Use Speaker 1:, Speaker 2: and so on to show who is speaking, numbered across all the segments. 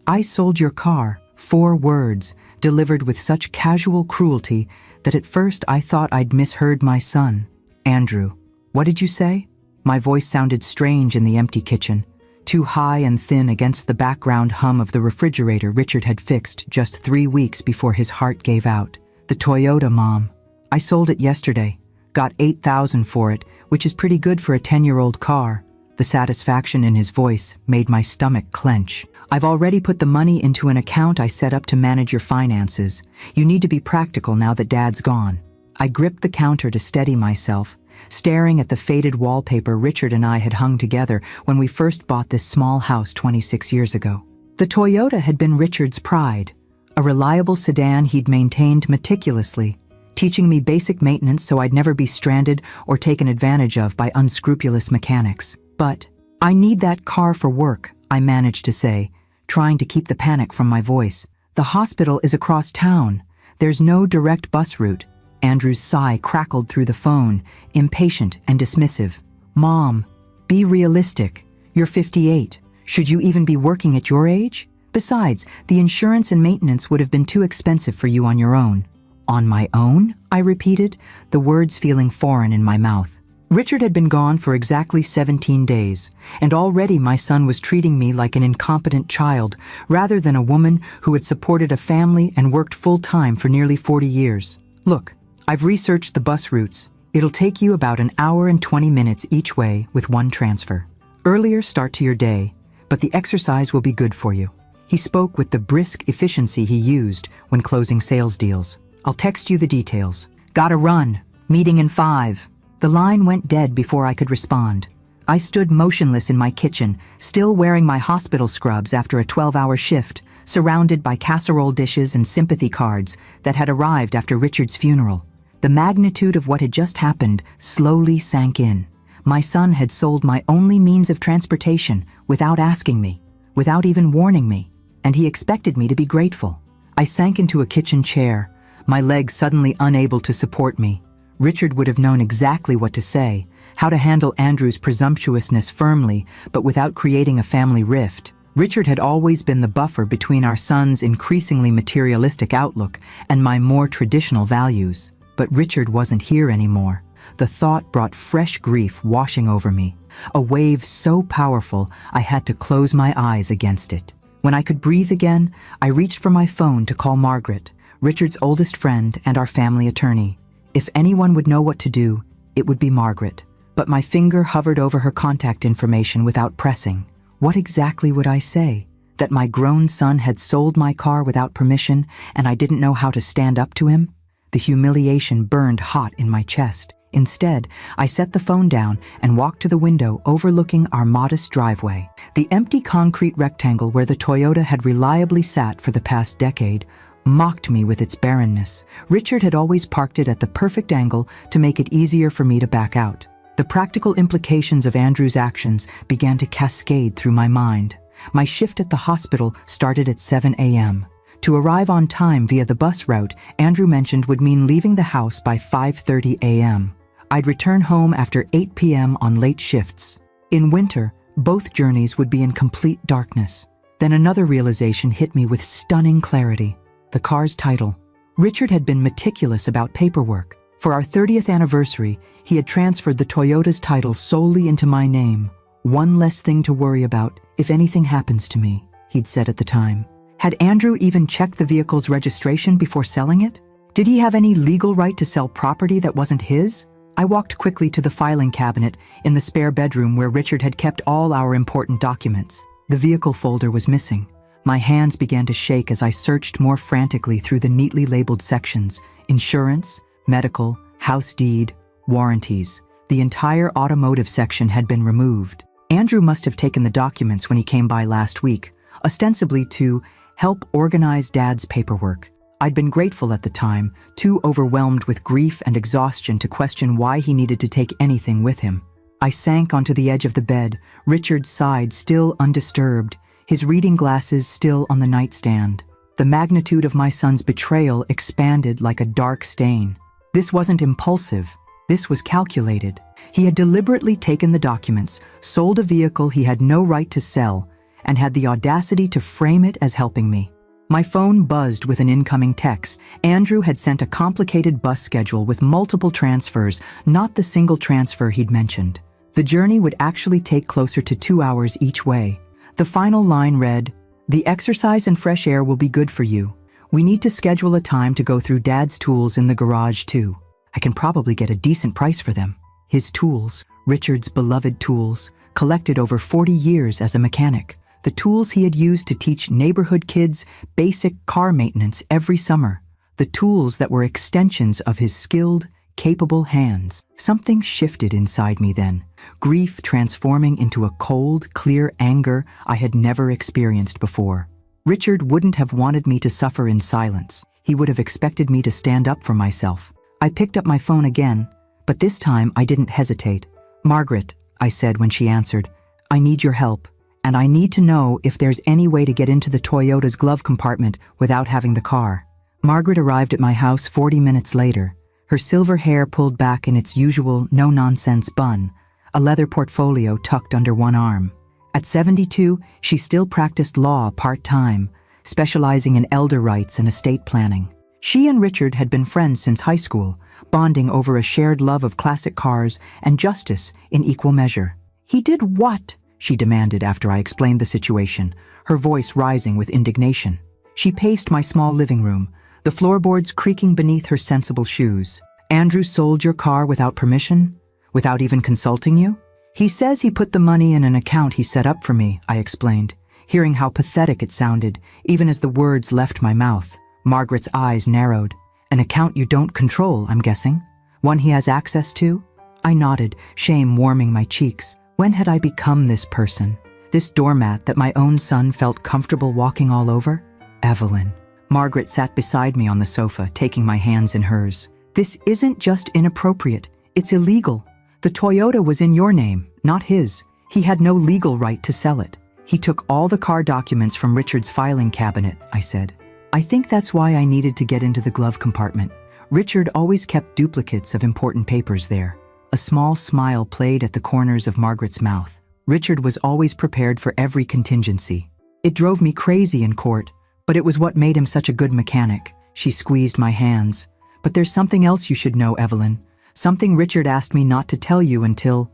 Speaker 1: "I sold your car." 4 words, delivered with such casual cruelty that at first I thought I'd misheard my son. "Andrew, what did you say?" My voice sounded strange in the empty kitchen, too high and thin against the background hum of the refrigerator Richard had fixed just 3 weeks before his heart gave out. "The Toyota, Mom. I sold it yesterday. Got $8,000 for it, which is pretty good for a 10-year-old car." The satisfaction in his voice made my stomach clench. "I've already put the money into an account I set up to manage your finances. You need to be practical now that Dad's gone." I gripped the counter to steady myself, staring at the faded wallpaper Richard and I had hung together when we first bought this small house 26 years ago. The Toyota had been Richard's pride, a reliable sedan he'd maintained meticulously, teaching me basic maintenance so I'd never be stranded or taken advantage of by unscrupulous mechanics. "But I need that car for work," I managed to say, trying to keep the panic from my voice. "The hospital is across town. There's no direct bus route." Andrew's sigh crackled through the phone, impatient and dismissive. "Mom, be realistic. You're 58. Should you even be working at your age? Besides, the insurance and maintenance would have been too expensive for you on your own." "On my own?" I repeated, the words feeling foreign in my mouth. Richard had been gone for exactly 17 days, and already my son was treating me like an incompetent child rather than a woman who had supported a family and worked full-time for nearly 40 years. "Look, I've researched the bus routes. It'll take you about an hour and 20 minutes each way with one transfer. Earlier start to your day, but the exercise will be good for you." He spoke with the brisk efficiency he used when closing sales deals. "I'll text you the details. Gotta run. Meeting in 5. The line went dead before I could respond. I stood motionless in my kitchen, still wearing my hospital scrubs after a 12-hour shift, surrounded by casserole dishes and sympathy cards that had arrived after Richard's funeral. The magnitude of what had just happened slowly sank in. My son had sold my only means of transportation without asking me, without even warning me, and he expected me to be grateful. I sank into a kitchen chair, my legs suddenly unable to support me. Richard would have known exactly what to say, how to handle Andrew's presumptuousness firmly, but without creating a family rift. Richard had always been the buffer between our son's increasingly materialistic outlook and my more traditional values. But Richard wasn't here anymore. The thought brought fresh grief washing over me, a wave so powerful I had to close my eyes against it. When I could breathe again, I reached for my phone to call Margaret, Richard's oldest friend and our family attorney. If anyone would know what to do, it would be Margaret. But my finger hovered over her contact information without pressing. What exactly would I say? That my grown son had sold my car without permission and I didn't know how to stand up to him? The humiliation burned hot in my chest. Instead, I set the phone down and walked to the window overlooking our modest driveway. The empty concrete rectangle where the Toyota had reliably sat for the past decade mocked me with its barrenness. Richard had always parked it at the perfect angle to make it easier for me to back out. The practical implications of Andrew's actions began to cascade through my mind. My shift at the hospital started at 7 a.m. To arrive on time via the bus route Andrew mentioned would mean leaving the house by 5:30 a.m. I'd return home after 8 p.m. on late shifts. In winter, both journeys would be in complete darkness. Then another realization hit me with stunning clarity. The car's title. Richard had been meticulous about paperwork. For our 30th anniversary, he had transferred the Toyota's title solely into my name. "One less thing to worry about if anything happens to me," he'd said at the time. Had Andrew even checked the vehicle's registration before selling it? Did he have any legal right to sell property that wasn't his? I walked quickly to the filing cabinet in the spare bedroom where Richard had kept all our important documents. The vehicle folder was missing. My hands began to shake as I searched more frantically through the neatly labeled sections: insurance, medical, house deed, warranties. The entire automotive section had been removed. Andrew must have taken the documents when he came by last week, ostensibly to help organize Dad's paperwork. I'd been grateful at the time, too overwhelmed with grief and exhaustion to question why he needed to take anything with him. I sank onto the edge of the bed, Richard's side still undisturbed, his reading glasses still on the nightstand. The magnitude of my son's betrayal expanded like a dark stain. This wasn't impulsive. This was calculated. He had deliberately taken the documents, sold a vehicle he had no right to sell, and had the audacity to frame it as helping me. My phone buzzed with an incoming text. Andrew had sent a complicated bus schedule with multiple transfers, not the single transfer he'd mentioned. The journey would actually take closer to 2 hours each way. The final line read, "The exercise and fresh air will be good for you. We need to schedule a time to go through Dad's tools in the garage too. I can probably get a decent price for them." His tools, Richard's beloved tools, collected over 40 years as a mechanic. The tools he had used to teach neighborhood kids basic car maintenance every summer. The tools that were extensions of his skilled, capable hands. Something shifted inside me then, grief transforming into a cold, clear anger I had never experienced before. Richard wouldn't have wanted me to suffer in silence. He would have expected me to stand up for myself. I picked up my phone again, but this time I didn't hesitate. "Margaret," I said when she answered, "I need your help, and I need to know if there's any way to get into the Toyota's glove compartment without having the car." Margaret arrived at my house 40 minutes later, her silver hair pulled back in its usual no-nonsense bun, a leather portfolio tucked under one arm. At 72, she still practiced law part-time, specializing in elder rights and estate planning. She and Richard had been friends since high school, bonding over a shared love of classic cars and justice in equal measure. "He did what?" she demanded after I explained the situation, her voice rising with indignation. She paced my small living room, the floorboards creaking beneath her sensible shoes. "Andrew sold your car without permission? Without even consulting you?" "He says he put the money in an account he set up for me," I explained, hearing how pathetic it sounded, even as the words left my mouth. Margaret's eyes narrowed. "An account you don't control, I'm guessing? One he has access to?" I nodded, shame warming my cheeks. When had I become this person? This doormat that my own son felt comfortable walking all over? Evelyn. Margaret sat beside me on the sofa, taking my hands in hers. "This isn't just inappropriate, it's illegal. The Toyota was in your name, not his. He had no legal right to sell it. He took all the car documents from Richard's filing cabinet," I said. "I think that's why I needed to get into the glove compartment. Richard always kept duplicates of important papers there." A small smile played at the corners of Margaret's mouth. Richard was always prepared for every contingency. "It drove me crazy in court, but it was what made him such a good mechanic." She squeezed my hands. "But there's something else you should know, Evelyn. Something Richard asked me not to tell you until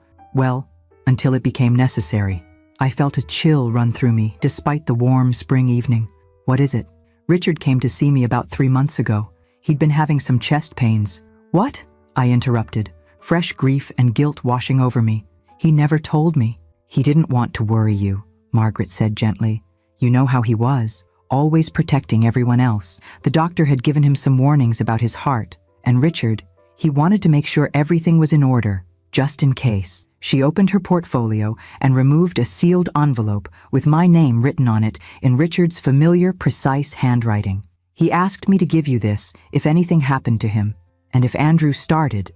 Speaker 1: it became necessary." I felt a chill run through me, despite the warm spring evening. "What is it?" "Richard came to see me about 3 months ago. He'd been having some chest pains." "What?" I interrupted, fresh grief and guilt washing over me. "He never told me." "He didn't want to worry you," Margaret said gently. "You know how he was, always protecting everyone else. The doctor had given him some warnings about his heart, and Richard, he wanted to make sure everything was in order, just in case." She opened her portfolio and removed a sealed envelope with my name written on it in Richard's familiar, precise handwriting. "He asked me to give you this if anything happened to him, and if Andrew started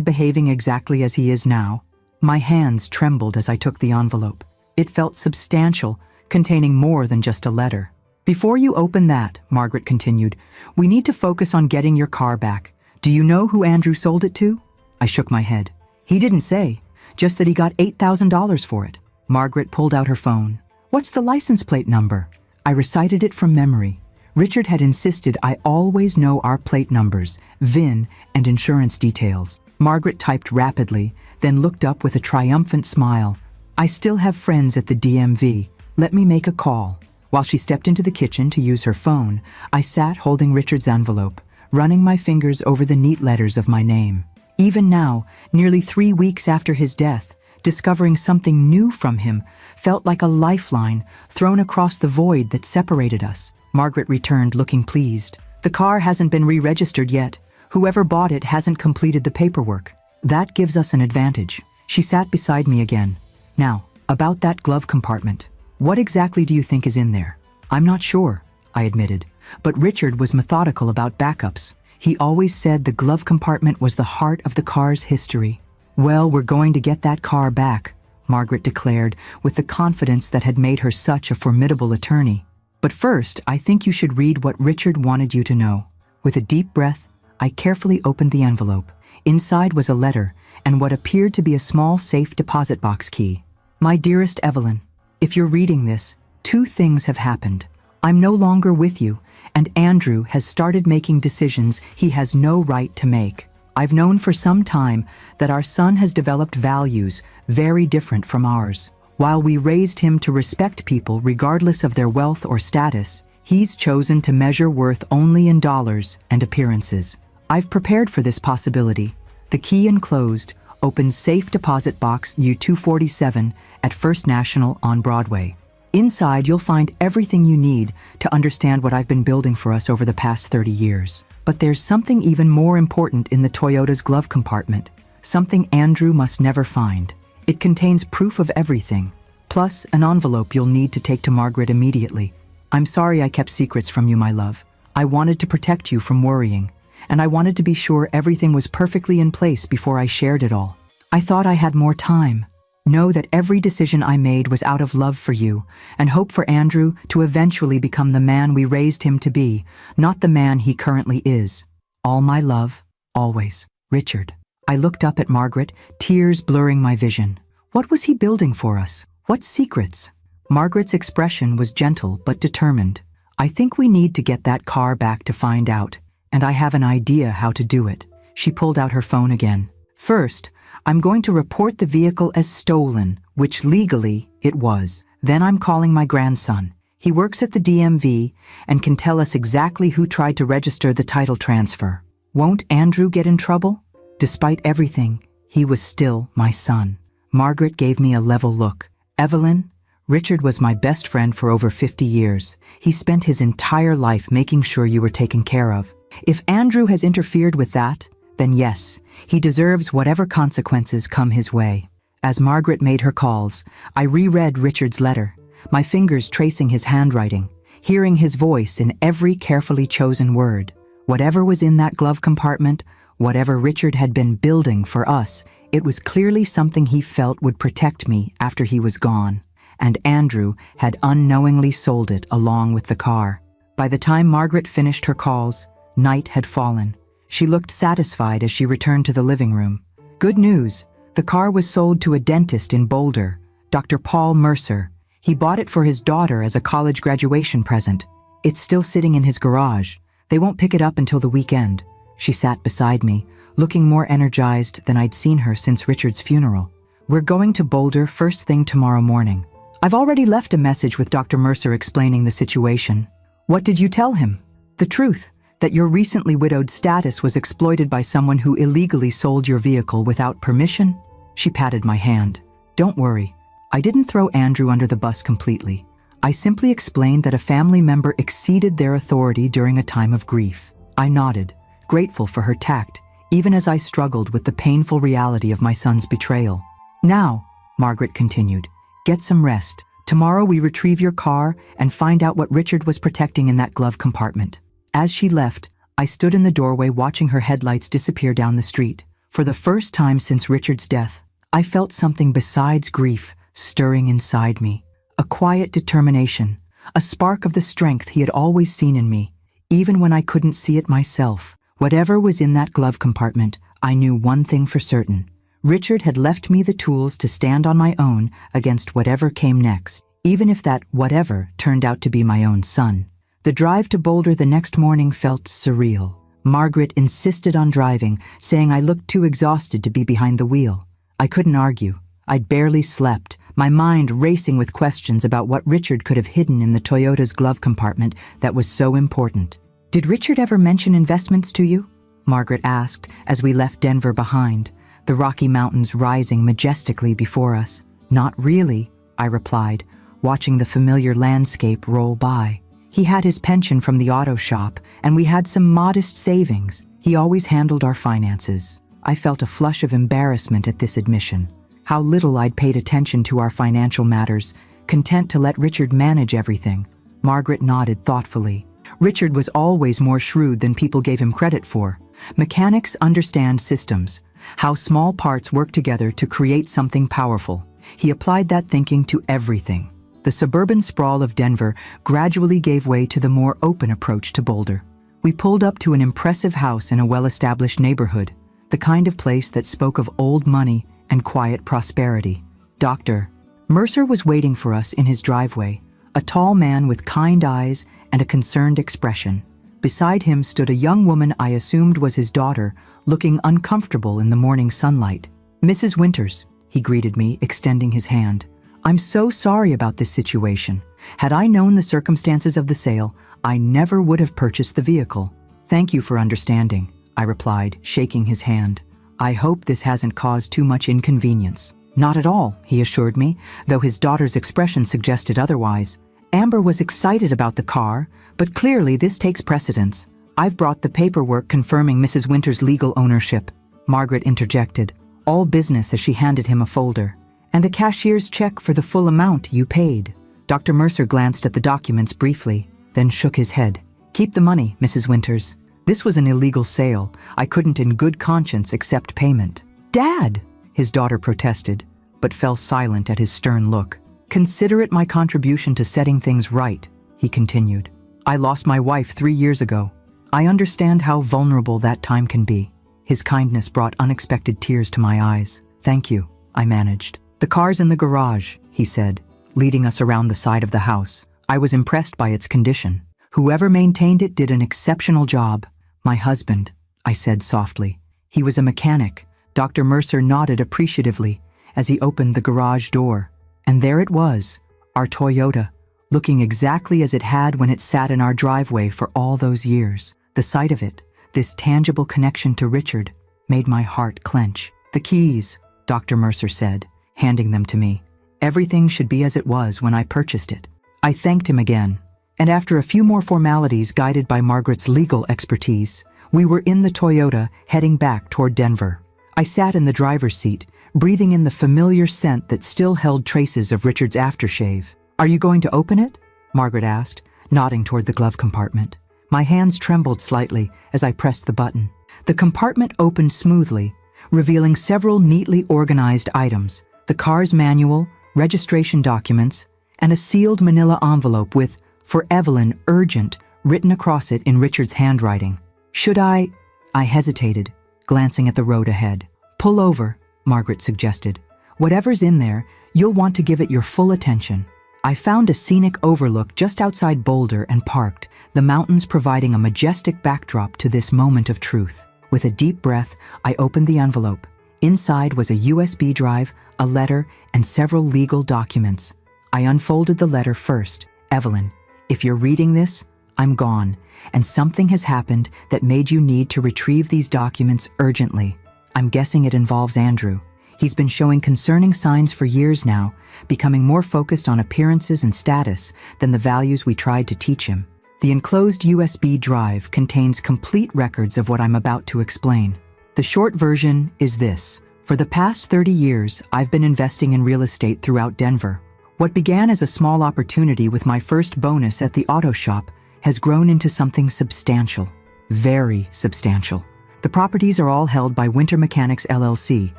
Speaker 1: behaving exactly as he is now." My hands trembled as I took the envelope. It felt substantial, containing more than just a letter. "Before you open that," Margaret continued, "we need to focus on getting your car back. Do you know who Andrew sold it to?" I shook my head. "He didn't say, just that he got $8,000 for it." Margaret pulled out her phone. "What's the license plate number?" I recited it from memory. Richard had insisted I always know our plate numbers, VIN, and insurance details. Margaret typed rapidly, then looked up with a triumphant smile. "I still have friends at the DMV. Let me make a call." While she stepped into the kitchen to use her phone, I sat holding Richard's envelope, running my fingers over the neat letters of my name. Even now, nearly 3 weeks after his death, discovering something new from him felt like a lifeline thrown across the void that separated us. Margaret returned, looking pleased. "The car hasn't been re-registered yet. Whoever bought it hasn't completed the paperwork. That gives us an advantage." She sat beside me again. "Now, about that glove compartment. What exactly do you think is in there?" "I'm not sure," I admitted, but Richard was methodical about backups. He always said the glove compartment was the heart of the car's history. "Well, we're going to get that car back," Margaret declared with the confidence that had made her such a formidable attorney. "But first, I think you should read what Richard wanted you to know." With a deep breath, I carefully opened the envelope. Inside was a letter and what appeared to be a small safe deposit box key. "My dearest Evelyn, If you're reading this, two things have happened. I'm no longer with you, and Andrew has started making decisions he has no right to make. I've known for some time that our son has developed values very different from ours. While we raised him to respect people regardless of their wealth or status, he's chosen to measure worth only in dollars and appearances. I've prepared for this possibility. The key enclosed opens safe deposit box U247 at First National on Broadway. Inside, you'll find everything you need to understand what I've been building for us over the past 30 years. But there's something even more important in the Toyota's glove compartment, something Andrew must never find. It contains proof of everything, plus an envelope you'll need to take to Margaret immediately. I'm sorry I kept secrets from you, my love. I wanted to protect you from worrying, and I wanted to be sure everything was perfectly in place before I shared it all. I thought I had more time. Know that every decision I made was out of love for you, and hope for Andrew to eventually become the man we raised him to be, not the man he currently is. All my love, always, Richard. I looked up at Margaret, tears blurring my vision. What was he building for us? What secrets? Margaret's expression was gentle but determined. I think we need to get that car back to find out, and I have an idea how to do it. She pulled out her phone again. First, I'm going to report the vehicle as stolen, which legally it was. Then I'm calling my grandson. He works at the DMV and can tell us exactly who tried to register the title transfer. Won't Andrew get in trouble? Despite everything, he was still my son. Margaret gave me a level look. Evelyn, Richard was my best friend for over 50 years. He spent his entire life making sure you were taken care of. If Andrew has interfered with that, then yes, he deserves whatever consequences come his way. As Margaret made her calls, I reread Richard's letter, my fingers tracing his handwriting, hearing his voice in every carefully chosen word. Whatever was in that glove compartment, whatever Richard had been building for us, it was clearly something he felt would protect me after he was gone. And Andrew had unknowingly sold it along with the car. By the time Margaret finished her calls, night had fallen. She looked satisfied as she returned to the living room. Good news, the car was sold to a dentist in Boulder, Dr. Paul Mercer. He bought it for his daughter as a college graduation present. It's still sitting in his garage. They won't pick it up until the weekend. She sat beside me, looking more energized than I'd seen her since Richard's funeral. We're going to Boulder first thing tomorrow morning. I've already left a message with Dr. Mercer explaining the situation. What did you tell him? The truth, that your recently widowed status was exploited by someone who illegally sold your vehicle without permission? She patted my hand. Don't worry. I didn't throw Andrew under the bus completely. I simply explained that a family member exceeded their authority during a time of grief. I nodded, grateful for her tact, even as I struggled with the painful reality of my son's betrayal. Now, Margaret continued, get some rest. Tomorrow we retrieve your car and find out what Richard was protecting in that glove compartment. As she left, I stood in the doorway watching her headlights disappear down the street. For the first time since Richard's death, I felt something besides grief stirring inside me. A quiet determination, a spark of the strength he had always seen in me, even when I couldn't see it myself. Whatever was in that glove compartment, I knew one thing for certain. Richard had left me the tools to stand on my own against whatever came next, even if that whatever turned out to be my own son. The drive to Boulder the next morning felt surreal. Margaret insisted on driving, saying I looked too exhausted to be behind the wheel. I couldn't argue. I'd barely slept, my mind racing with questions about what Richard could have hidden in the Toyota's glove compartment that was so important. Did Richard ever mention investments to you? Margaret asked as we left Denver behind, the Rocky Mountains rising majestically before us. Not really, I replied, watching the familiar landscape roll by. He had his pension from the auto shop, and we had some modest savings. He always handled our finances. I felt a flush of embarrassment at this admission. How little I'd paid attention to our financial matters, content to let Richard manage everything. Margaret nodded thoughtfully. Richard was always more shrewd than people gave him credit for. Mechanics understand systems, how small parts work together to create something powerful. He applied that thinking to everything. The suburban sprawl of Denver gradually gave way to the more open approach to Boulder. We pulled up to an impressive house in a well-established neighborhood, the kind of place that spoke of old money and quiet prosperity. Dr. Mercer was waiting for us in his driveway, a tall man with kind eyes and a concerned expression. Beside him stood a young woman I assumed was his daughter, looking uncomfortable in the morning sunlight. "Mrs. Winters," he greeted me, extending his hand. "I'm so sorry about this situation. Had I known the circumstances of the sale, I never would have purchased the vehicle." "Thank you for understanding," I replied, shaking his hand. "I hope this hasn't caused too much inconvenience." "Not at all," he assured me, though his daughter's expression suggested otherwise. Amber was excited about the car, but clearly this takes precedence. "I've brought the paperwork confirming Mrs. Winters' legal ownership," Margaret interjected, all business as she handed him a folder. "And a cashier's check for the full amount you paid." Dr. Mercer glanced at the documents briefly, then shook his head. "Keep the money, Mrs. Winters. This was an illegal sale. I couldn't in good conscience accept payment." "Dad!" his daughter protested, but fell silent at his stern look. "Consider it my contribution to setting things right," he continued. "I lost my wife 3 years ago. I understand how vulnerable that time can be." His kindness brought unexpected tears to my eyes. "Thank you," I managed. "The car's in the garage," he said, leading us around the side of the house. I was impressed by its condition. "Whoever maintained it did an exceptional job." "My husband," I said softly. "He was a mechanic." Dr. Mercer nodded appreciatively as he opened the garage door. And there it was, our Toyota, looking exactly as it had when it sat in our driveway for all those years. The sight of it, this tangible connection to Richard, made my heart clench. "The keys," Dr. Mercer said, handing them to me. "Everything should be as it was when I purchased it." I thanked him again, and after a few more formalities guided by Margaret's legal expertise, we were in the Toyota heading back toward Denver. I sat in the driver's seat, breathing in the familiar scent that still held traces of Richard's aftershave. "Are you going to open it?" Margaret asked, nodding toward the glove compartment. My hands trembled slightly as I pressed the button. The compartment opened smoothly, revealing several neatly organized items: the car's manual, registration documents, and a sealed manila envelope with, "For Evelyn, urgent," written across it in Richard's handwriting. "Should I hesitated, glancing at the road ahead. "Pull over," Margaret suggested. "Whatever's in there, you'll want to give it your full attention." I found a scenic overlook just outside Boulder and parked, the mountains providing a majestic backdrop to this moment of truth. With a deep breath, I opened the envelope. Inside was a USB drive, a letter, and several legal documents. I unfolded the letter first. "Evelyn, if you're reading this, I'm gone, and something has happened that made you need to retrieve these documents urgently. I'm guessing it involves Andrew. He's been showing concerning signs for years now, becoming more focused on appearances and status than the values we tried to teach him." The enclosed USB drive contains complete records of what I'm about to explain. The short version is this. For the past 30 years, I've been investing in real estate throughout Denver. What began as a small opportunity with my first bonus at the auto shop has grown into something substantial. Very substantial. The properties are all held by Winter Mechanics LLC,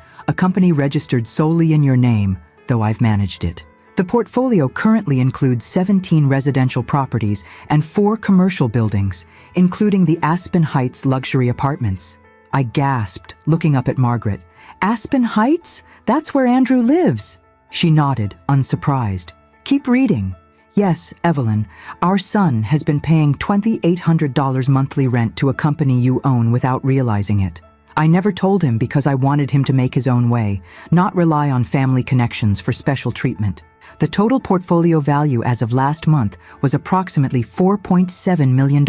Speaker 1: a company registered solely in your name, though I've managed it. The portfolio currently includes 17 residential properties and 4 commercial buildings, including the Aspen Heights luxury apartments. I gasped, looking up at Margaret. "Aspen Heights? That's where Andrew lives." She nodded, unsurprised. "Keep reading." "Yes, Evelyn, our son has been paying $2,800 monthly rent to a company you own without realizing it. I never told him because I wanted him to make his own way, not rely on family connections for special treatment. The total portfolio value as of last month was approximately $4.7 million,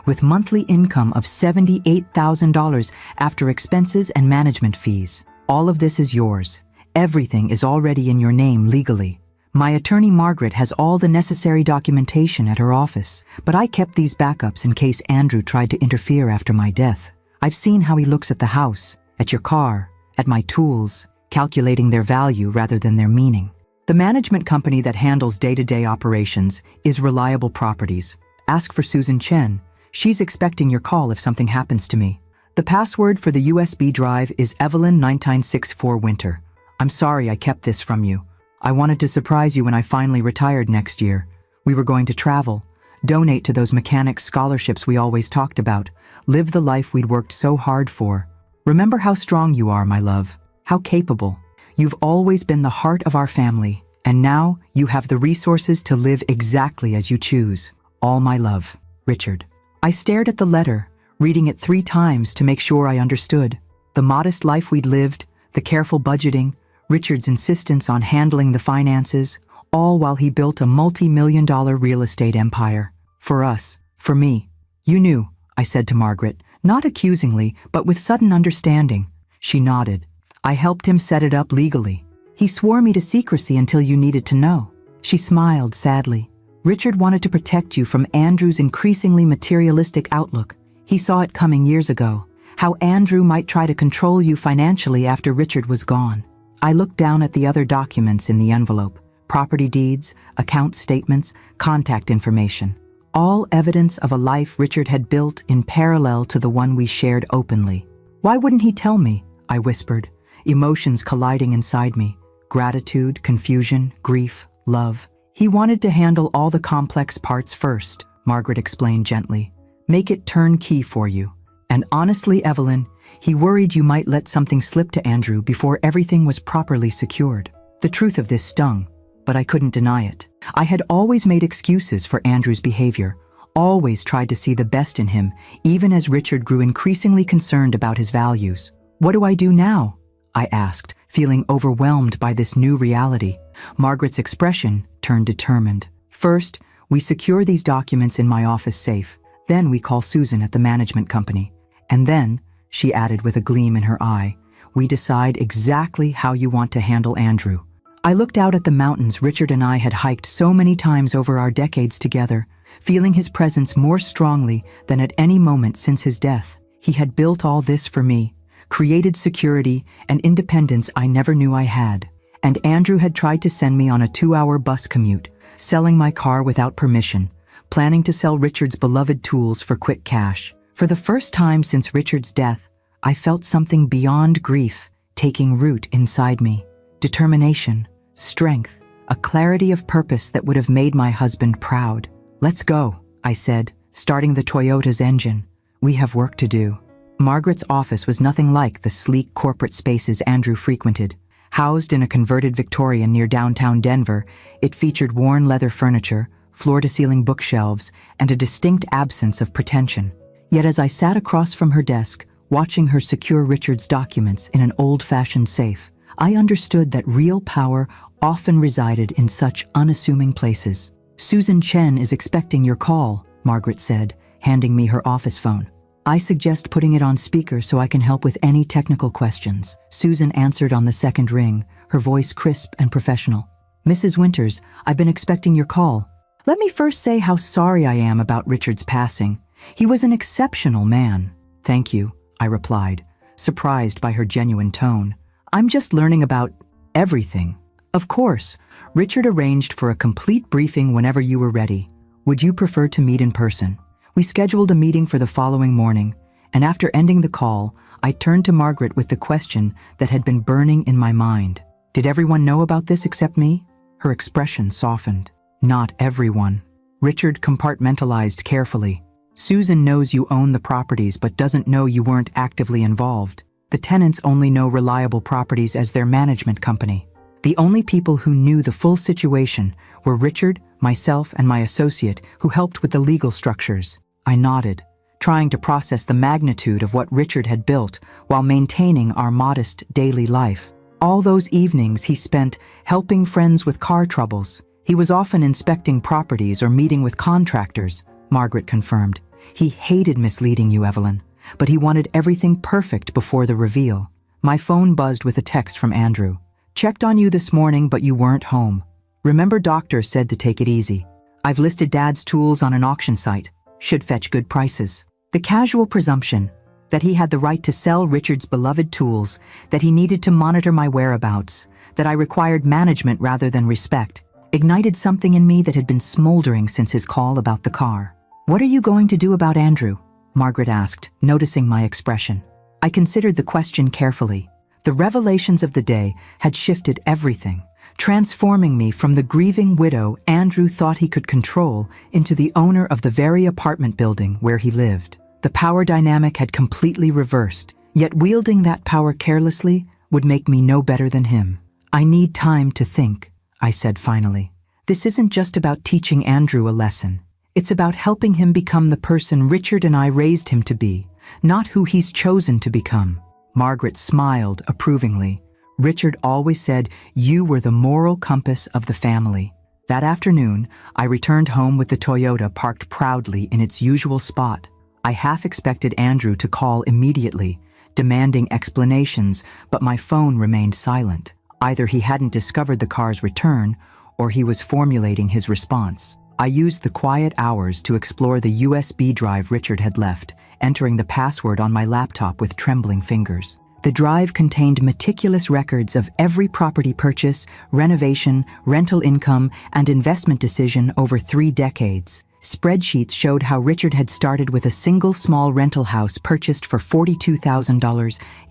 Speaker 1: with monthly income of $78,000 after expenses and management fees. All of this is yours. Everything is already in your name legally. My attorney Margaret has all the necessary documentation at her office, but I kept these backups in case Andrew tried to interfere after my death. I've seen how he looks at the house, at your car, at my tools, calculating their value rather than their meaning. The management company that handles day-to-day operations is Reliable Properties. Ask for Susan Chen. She's expecting your call if something happens to me. The password for the USB drive is Evelyn9964 Winter. I'm sorry I kept this from you. I wanted to surprise you when I finally retired next year. We were going to travel, donate to those mechanics scholarships we always talked about, live the life we'd worked so hard for. Remember how strong you are, my love, how capable. You've always been the heart of our family, And now you have the resources to live exactly as you choose. All my love, Richard. I stared at the letter, reading it 3 times to make sure I understood. The modest life we'd lived, the careful budgeting, Richard's insistence on handling the finances, all while he built a multi-million-dollar real estate empire. For us, for me. You knew, I said to Margaret, not accusingly, but with sudden understanding. She nodded. I helped him set it up legally. He swore me to secrecy until you needed to know. She smiled sadly. Richard wanted to protect you from Andrew's increasingly materialistic outlook. He saw it coming years ago, how Andrew might try to control you financially after Richard was gone. I looked down at the other documents in the envelope. Property deeds, account statements, contact information. All evidence of a life Richard had built in parallel to the one we shared openly. Why wouldn't he tell me? I whispered, emotions colliding inside me. Gratitude, confusion, grief, love. He wanted to handle all the complex parts first, Margaret explained gently. Make it turnkey for you. And honestly, Evelyn, he worried you might let something slip to Andrew before everything was properly secured. The truth of this stung, but I couldn't deny it. I had always made excuses for Andrew's behavior, always tried to see the best in him, even as Richard grew increasingly concerned about his values. What do I do now? I asked, feeling overwhelmed by this new reality. Margaret's expression turned determined. First, we secure these documents in my office safe. Then we call Susan at the management company. And then, she added with a gleam in her eye, we decide exactly how you want to handle Andrew. I looked out at the mountains Richard and I had hiked so many times over our decades together, feeling his presence more strongly than at any moment since his death. He had built all this for me, created security and independence I never knew I had. And Andrew had tried to send me on a 2-hour bus commute, selling my car without permission, planning to sell Richard's beloved tools for quick cash. For the first time since Richard's death, I felt something beyond grief taking root inside me. Determination, strength, a clarity of purpose that would have made my husband proud. Let's go, I said, starting the Toyota's engine. We have work to do. Margaret's office was nothing like the sleek corporate spaces Andrew frequented. Housed in a converted Victorian near downtown Denver, it featured worn leather furniture, floor-to-ceiling bookshelves, and a distinct absence of pretension. Yet as I sat across from her desk, watching her secure Richard's documents in an old-fashioned safe, I understood that real power often resided in such unassuming places. Susan Chen is expecting your call, Margaret said, handing me her office phone. I suggest putting it on speaker so I can help with any technical questions. Susan answered on the second ring, her voice crisp and professional. Mrs. Winters, I've been expecting your call. Let me first say how sorry I am about Richard's passing. He was an exceptional man. Thank you, I replied, surprised by her genuine tone. I'm just learning about everything. Of course, Richard arranged for a complete briefing whenever you were ready. Would you prefer to meet in person? We scheduled a meeting for the following morning, and after ending the call, I turned to Margaret with the question that had been burning in my mind. Did everyone know about this except me? Her expression softened. Not everyone. Richard compartmentalized carefully. Susan knows you own the properties but doesn't know you weren't actively involved. The tenants only know Reliable Properties as their management company. The only people who knew the full situation were Richard, myself, and my associate who helped with the legal structures. I nodded, trying to process the magnitude of what Richard had built while maintaining our modest daily life. All those evenings he spent helping friends with car troubles. He was often inspecting properties or meeting with contractors, Margaret confirmed. He hated misleading you, Evelyn, but he wanted everything perfect before the reveal. My phone buzzed with a text from Andrew. Checked on you this morning, but you weren't home. Remember, doctor said to take it easy. I've listed Dad's tools on an auction site. Should fetch good prices. The casual presumption that he had the right to sell Richard's beloved tools, that he needed to monitor my whereabouts, that I required management rather than respect, ignited something in me that had been smoldering since his call about the car. What are you going to do about Andrew? Margaret asked, noticing my expression. I considered the question carefully. The revelations of the day had shifted everything, transforming me from the grieving widow Andrew thought he could control into the owner of the very apartment building where he lived. The power dynamic had completely reversed, yet wielding that power carelessly would make me no better than him. I need time to think, I said finally. This isn't just about teaching Andrew a lesson. It's about helping him become the person Richard and I raised him to be, not who he's chosen to become. Margaret smiled approvingly. Richard always said you were the moral compass of the family. That afternoon, I returned home with the Toyota parked proudly in its usual spot. I half expected Andrew to call immediately, demanding explanations, but my phone remained silent. Either he hadn't discovered the car's return, or he was formulating his response. I used the quiet hours to explore the USB drive Richard had left, entering the password on my laptop with trembling fingers. The drive contained meticulous records of every property purchase, renovation, rental income, and investment decision over 3 decades. Spreadsheets showed how Richard had started with a single small rental house purchased for $42,000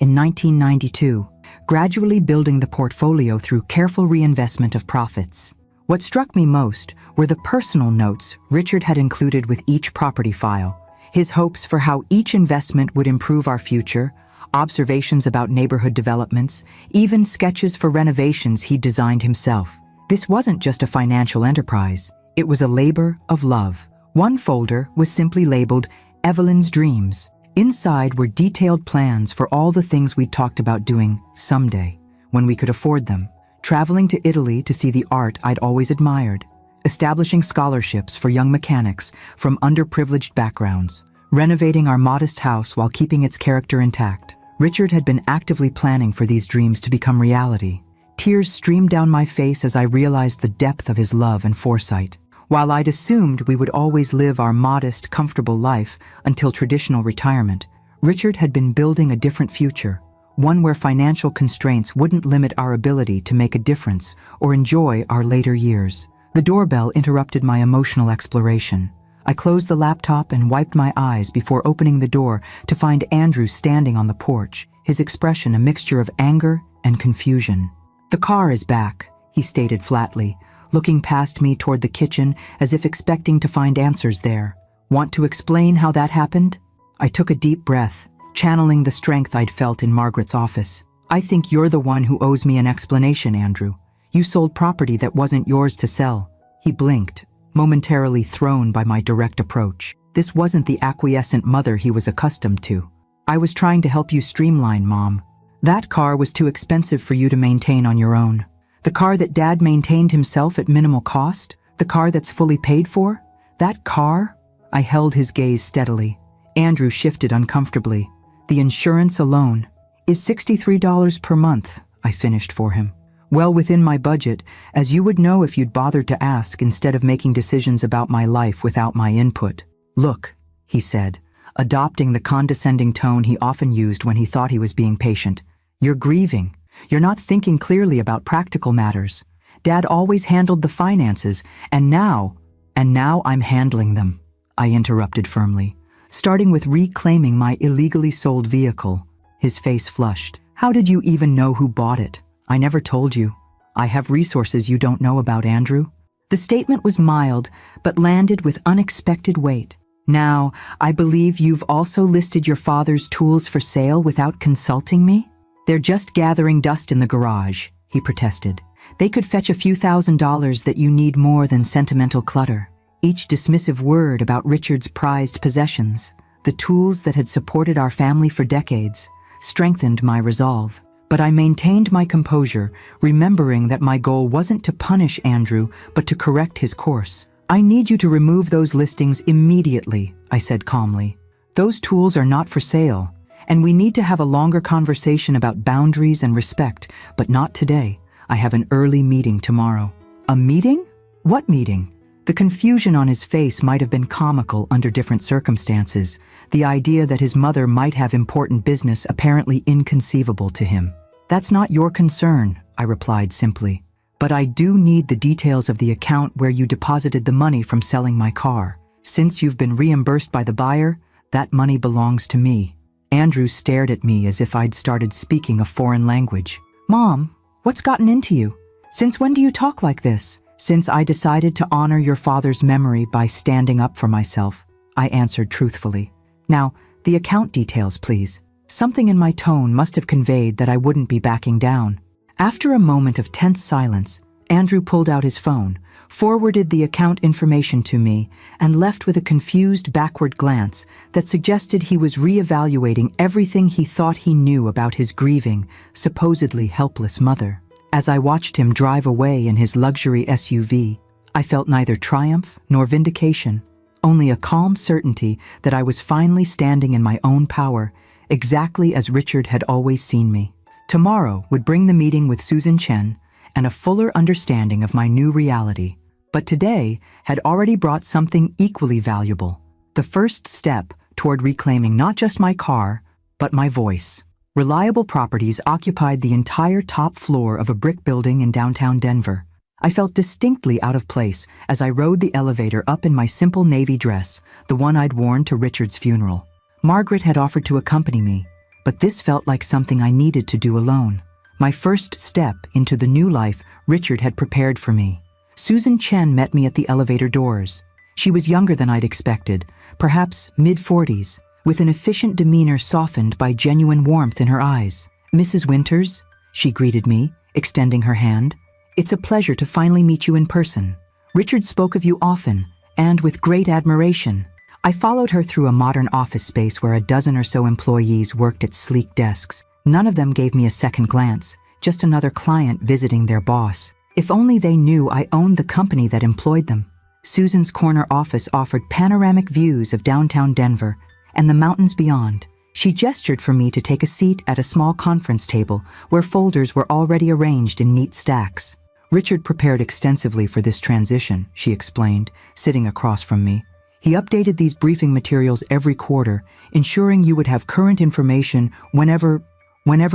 Speaker 1: in 1992, gradually building the portfolio through careful reinvestment of profits. What struck me most were the personal notes Richard had included with each property file, his hopes for how each investment would improve our future, observations about neighborhood developments, even sketches for renovations he'd designed himself. This wasn't just a financial enterprise. It was a labor of love. One folder was simply labeled Evelyn's Dreams. Inside were detailed plans for all the things we'd talked about doing someday, when we could afford them. Traveling to Italy to see the art I'd always admired. Establishing scholarships for young mechanics from underprivileged backgrounds. Renovating our modest house while keeping its character intact. Richard had been actively planning for these dreams to become reality. Tears streamed down my face as I realized the depth of his love and foresight. While I'd assumed we would always live our modest, comfortable life until traditional retirement, Richard had been building a different future, one where financial constraints wouldn't limit our ability to make a difference or enjoy our later years. The doorbell interrupted my emotional exploration. I closed the laptop and wiped my eyes before opening the door to find Andrew standing on the porch, his expression a mixture of anger and confusion. "The car is back," he stated flatly, looking past me toward the kitchen as if expecting to find answers there. "Want to explain how that happened?" I took a deep breath, channeling the strength I'd felt in Margaret's office. "I think you're the one who owes me an explanation, Andrew. You sold property that wasn't yours to sell." He blinked, momentarily thrown by my direct approach. This wasn't the acquiescent mother he was accustomed to. "I was trying to help you streamline, Mom. That car was too expensive for you to maintain on your own. The car that Dad maintained himself at minimal cost? The car that's fully paid for? That car?" I held his gaze steadily. Andrew shifted uncomfortably. "The insurance alone is $63 per month," I finished for him. "Well within my budget, as you would know if you'd bothered to ask instead of making decisions about my life without my input." "Look," he said, adopting the condescending tone he often used when he thought he was being patient. "You're grieving. You're not thinking clearly about practical matters. Dad always handled the finances, and now I'm handling them," I interrupted firmly, starting with reclaiming my illegally sold vehicle. His face flushed. "How did you even know who bought it? I never told you. I have resources you don't know about, Andrew." The statement was mild, but landed with unexpected weight. "Now, I believe you've also listed your father's tools for sale without consulting me?" "They're just gathering dust in the garage," he protested. "They could fetch a few $1,000s that you need more than sentimental clutter." Each dismissive word about Richard's prized possessions, the tools that had supported our family for decades, strengthened my resolve. But I maintained my composure, remembering that my goal wasn't to punish Andrew, but to correct his course. "I need you to remove those listings immediately," I said calmly. "Those tools are not for sale, and we need to have a longer conversation about boundaries and respect, but not today. I have an early meeting tomorrow." "A meeting? What meeting?" The confusion on his face might have been comical under different circumstances, the idea that his mother might have important business apparently inconceivable to him. "That's not your concern," I replied simply. "But I do need the details of the account where you deposited the money from selling my car. Since you've been reimbursed by the buyer, that money belongs to me." Andrew stared at me as if I'd started speaking a foreign language. "Mom, what's gotten into you? Since when do you talk like this?" "Since I decided to honor your father's memory by standing up for myself," I answered truthfully. "Now, the account details, please." Something in my tone must have conveyed that I wouldn't be backing down. After a moment of tense silence, Andrew pulled out his phone, forwarded the account information to me, and left with a confused backward glance that suggested he was reevaluating everything he thought he knew about his grieving, supposedly helpless mother. As I watched him drive away in his luxury SUV, I felt neither triumph nor vindication, only a calm certainty that I was finally standing in my own power, exactly as Richard had always seen me. Tomorrow would bring the meeting with Susan Chen and a fuller understanding of my new reality. But today had already brought something equally valuable, the first step toward reclaiming not just my car, but my voice. Reliable Properties occupied the entire top floor of a brick building in downtown Denver. I felt distinctly out of place as I rode the elevator up in my simple navy dress, the one I'd worn to Richard's funeral. Margaret had offered to accompany me, but this felt like something I needed to do alone. My first step into the new life Richard had prepared for me. Susan Chen met me at the elevator doors. She was younger than I'd expected, perhaps mid-40s, with an efficient demeanor softened by genuine warmth in her eyes. "Mrs. Winters," she greeted me, extending her hand. "It's a pleasure to finally meet you in person. Richard spoke of you often, and with great admiration." I followed her through a modern office space where a dozen or so employees worked at sleek desks. None of them gave me a second glance, just another client visiting their boss. If only they knew I owned the company that employed them. Susan's corner office offered panoramic views of downtown Denver and the mountains beyond. She gestured for me to take a seat at a small conference table where folders were already arranged in neat stacks. "Richard prepared extensively for this transition," she explained, sitting across from me. "He updated these briefing materials every quarter, ensuring you would have current information whenever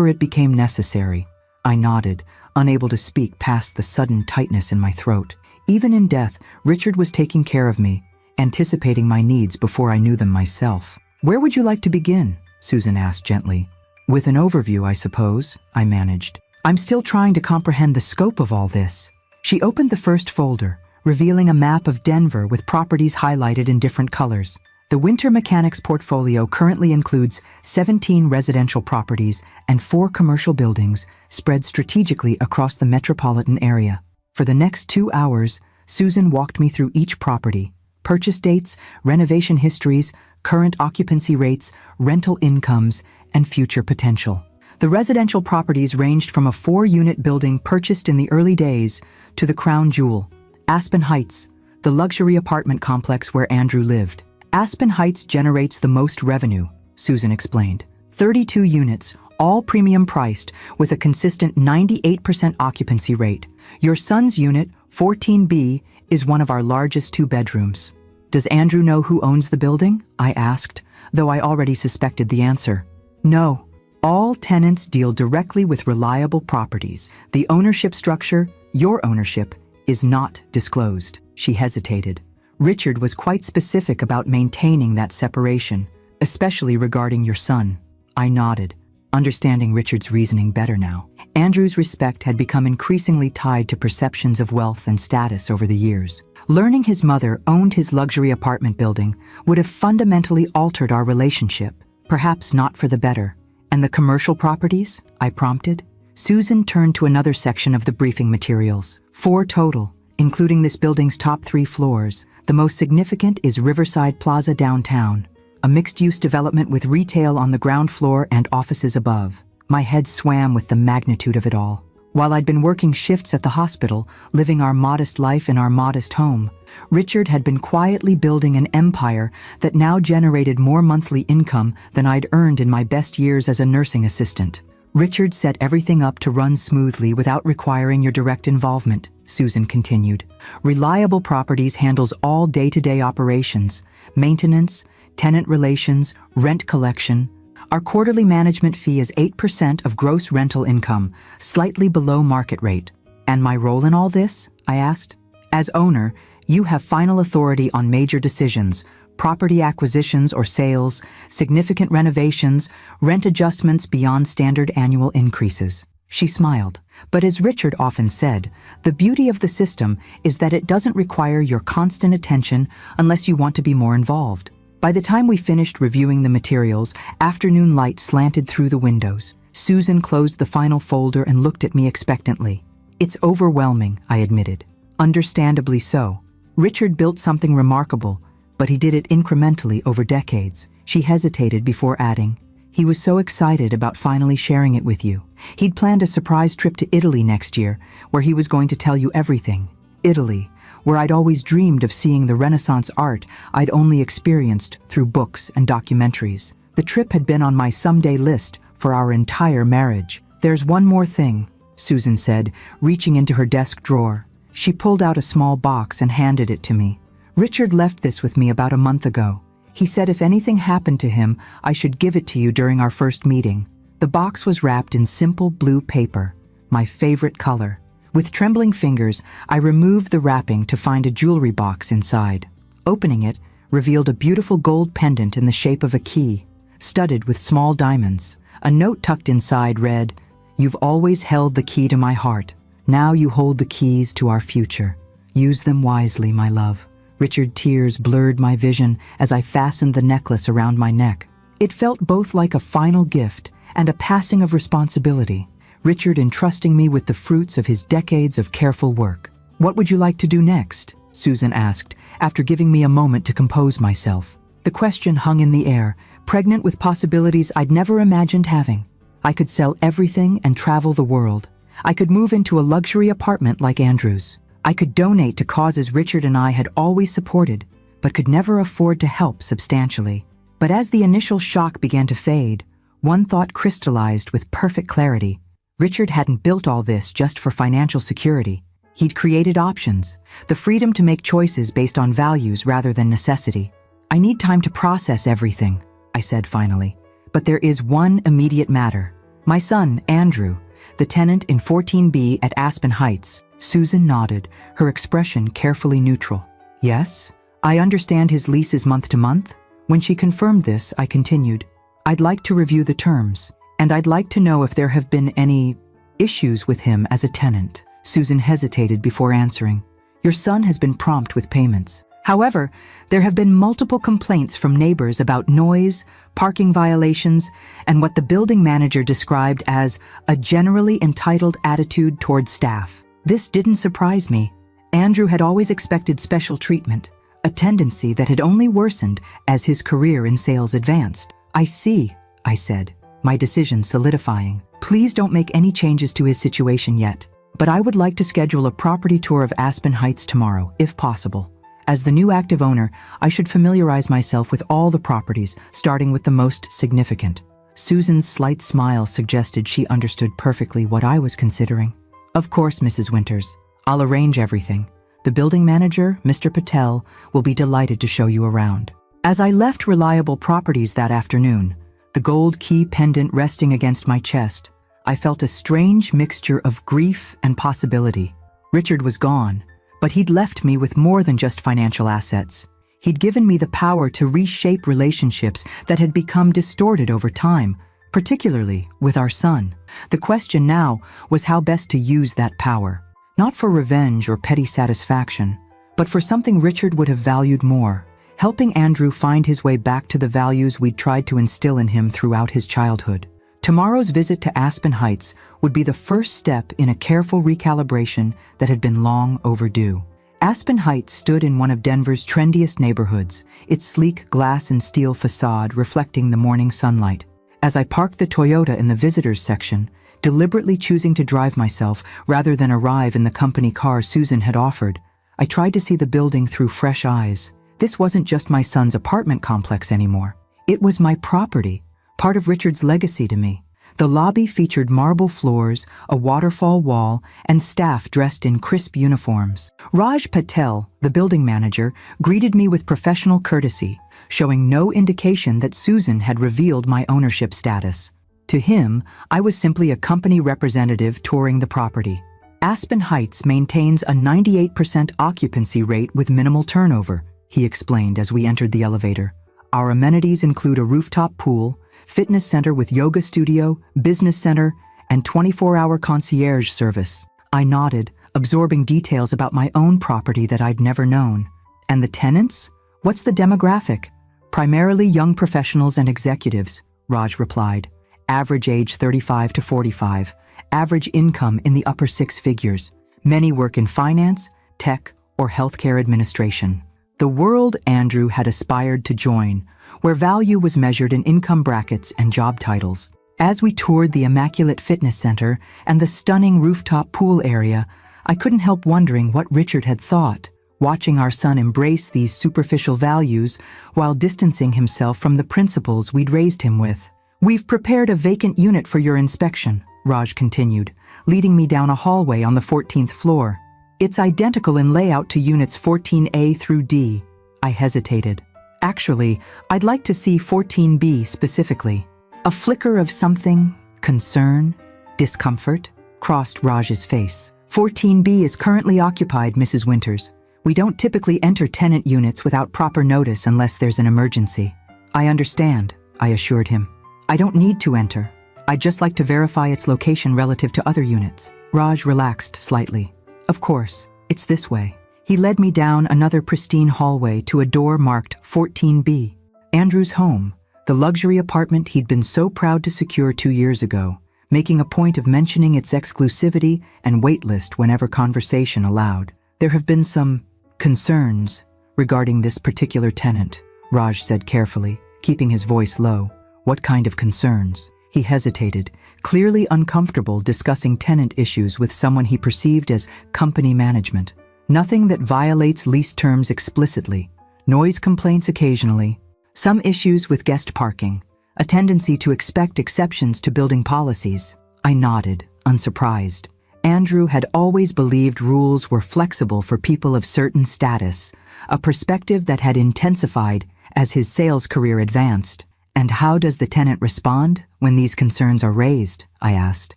Speaker 1: it became necessary." I nodded, unable to speak past the sudden tightness in my throat. Even in death, Richard was taking care of me, anticipating my needs before I knew them myself. "Where would you like to begin?" Susan asked gently. "With an overview, I suppose," I managed. "I'm still trying to comprehend the scope of all this." She opened the first folder, revealing a map of Denver with properties highlighted in different colors. The Winter Mechanics portfolio currently includes 17 residential properties and 4 commercial buildings spread strategically across the metropolitan area. For the next 2 hours, Susan walked me through each property: purchase dates, renovation histories, current occupancy rates, rental incomes, and future potential. The residential properties ranged from a 4-unit building purchased in the early days to the crown jewel, Aspen Heights, the luxury apartment complex where Andrew lived. "Aspen Heights generates the most revenue," Susan explained. 32 units, all premium priced, with a consistent 98% occupancy rate. Your son's unit, 14B, is one of our largest 2-bedrooms. "Does Andrew know who owns the building?" I asked, though I already suspected the answer. "No. All tenants deal directly with Reliable Properties. The ownership structure, your ownership, is not disclosed." She hesitated. "Richard was quite specific about maintaining that separation, especially regarding your son." I nodded, understanding Richard's reasoning better now. Andrew's respect had become increasingly tied to perceptions of wealth and status over the years. Learning his mother owned his luxury apartment building would have fundamentally altered our relationship, perhaps not for the better. "And the commercial properties?" I prompted. Susan turned to another section of the briefing materials. 4 total, including this building's top 3 floors. The most significant is Riverside Plaza downtown, a mixed-use development with retail on the ground floor and offices above. My head swam with the magnitude of it all. While I'd been working shifts at the hospital, living our modest life in our modest home, Richard had been quietly building an empire that now generated more monthly income than I'd earned in my best years as a nursing assistant. "Richard set everything up to run smoothly without requiring your direct involvement," Susan continued. "Reliable Properties handles all day-to-day operations, maintenance, tenant relations, rent collection. Our quarterly management fee is 8% of gross rental income, slightly below market rate." "And my role in all this?" I asked. "As owner, you have final authority on major decisions, property acquisitions or sales, significant renovations, rent adjustments beyond standard annual increases." She smiled. "But as Richard often said, the beauty of the system is that it doesn't require your constant attention unless you want to be more involved." By the time we finished reviewing the materials, afternoon light slanted through the windows. Susan closed the final folder and looked at me expectantly. It's overwhelming, I admitted. Understandably so. Richard built something remarkable, but he did it incrementally over decades. She hesitated before adding, he was so excited about finally sharing it with you. He'd planned a surprise trip to Italy next year, where he was going to tell you everything. Italy, where I'd always dreamed of seeing the Renaissance art I'd only experienced through books and documentaries. The trip had been on my someday list for our entire marriage. There's one more thing, Susan said, reaching into her desk drawer. She pulled out a small box and handed it to me. Richard left this with me about a month ago. He said if anything happened to him, I should give it to you during our first meeting. The box was wrapped in simple blue paper, my favorite color. With trembling fingers, I removed the wrapping to find a jewelry box inside. Opening it revealed a beautiful gold pendant in the shape of a key, studded with small diamonds. A note tucked inside read, "You've always held the key to my heart. Now you hold the keys to our future. Use them wisely, my love." Richard's tears blurred my vision as I fastened the necklace around my neck. It felt both like a final gift and a passing of responsibility. Richard entrusting me with the fruits of his decades of careful work. "What would you like to do next?" Susan asked, after giving me a moment to compose myself. The question hung in the air, pregnant with possibilities I'd never imagined having. I could sell everything and travel the world. I could move into a luxury apartment like Andrew's. I could donate to causes Richard and I had always supported, but could never afford to help substantially. But as the initial shock began to fade, one thought crystallized with perfect clarity. Richard hadn't built all this just for financial security. He'd created options, the freedom to make choices based on values rather than necessity. "I need time to process everything," I said finally. "But there is one immediate matter. My son, Andrew, the tenant in 14B at Aspen Heights." Susan nodded, her expression carefully neutral. "Yes, I understand his lease is month to month." When she confirmed this, I continued, "I'd like to review the terms, and I'd like to know if there have been any issues with him as a tenant." Susan hesitated before answering. "Your son has been prompt with payments. However, there have been multiple complaints from neighbors about noise, parking violations, and what the building manager described as a generally entitled attitude toward staff. This didn't surprise me. Andrew had always expected special treatment, a tendency that had only worsened as his career in sales advanced. "I see," I said, my decision solidifying. "Please don't make any changes to his situation yet, but I would like to schedule a property tour of Aspen Heights tomorrow, if possible. As the new active owner, I should familiarize myself with all the properties, starting with the most significant." Susan's slight smile suggested she understood perfectly what I was considering. "Of course, Mrs. Winters. I'll arrange everything. The building manager, Mr. Patel, will be delighted to show you around." As I left Reliable Properties that afternoon, the gold key pendant resting against my chest, I felt a strange mixture of grief and possibility. Richard was gone, but he'd left me with more than just financial assets. He'd given me the power to reshape relationships that had become distorted over time, particularly with our son. The question now was how best to use that power, not for revenge or petty satisfaction, but for something Richard would have valued more, helping Andrew find his way back to the values we'd tried to instill in him throughout his childhood. Tomorrow's visit to Aspen Heights would be the first step in a careful recalibration that had been long overdue. Aspen Heights stood in one of Denver's trendiest neighborhoods, its sleek glass and steel facade reflecting the morning sunlight. As I parked the Toyota in the visitors section, deliberately choosing to drive myself rather than arrive in the company car Susan had offered, I tried to see the building through fresh eyes. This wasn't just my son's apartment complex anymore. It was my property, part of Richard's legacy to me. The lobby featured marble floors, a waterfall wall, and staff dressed in crisp uniforms. Raj Patel, the building manager, greeted me with professional courtesy, showing no indication that Susan had revealed my ownership status. To him, I was simply a company representative touring the property. Aspen Heights maintains a 98% occupancy rate with minimal turnover, he explained as we entered the elevator. Our amenities include a rooftop pool, fitness center with yoga studio, business center, and 24-hour concierge service. I nodded, absorbing details about my own property that I'd never known. "And the tenants? What's the demographic?" "Primarily young professionals and executives," Raj replied. "Average age 35 to 45. average income in the upper six figures. Many work in finance, tech, or healthcare administration. The world Andrew had aspired to join, where value was measured in income brackets and job titles. As we toured the immaculate fitness center and the stunning rooftop pool area, I couldn't help wondering what Richard had thought, watching our son embrace these superficial values while distancing himself from the principles we'd raised him with. "We've prepared a vacant unit for your inspection," Raj continued, leading me down a hallway on the 14th floor. "It's identical in layout to units 14A through D." I hesitated. "Actually, I'd like to see 14B specifically." A flicker of something, concern, discomfort, crossed Raj's face. "14B is currently occupied, Mrs. Winters. We don't typically enter tenant units without proper notice unless there's an emergency." "I understand," I assured him. "I don't need to enter. I'd just like to verify its location relative to other units." Raj relaxed slightly. "Of course, it's this way." He led me down another pristine hallway to a door marked 14B. Andrew's home, the luxury apartment he'd been so proud to secure 2 years ago, making a point of mentioning its exclusivity and waitlist whenever conversation allowed. "There have been some concerns regarding this particular tenant," Raj said carefully, keeping his voice low. "What kind of concerns?" He hesitated, clearly uncomfortable discussing tenant issues with someone he perceived as company management. "Nothing that violates lease terms explicitly. Noise complaints occasionally. Some issues with guest parking. A tendency to expect exceptions to building policies." I nodded, unsurprised. Andrew had always believed rules were flexible for people of certain status, a perspective that had intensified as his sales career advanced. "And how does the tenant respond when these concerns are raised?" I asked.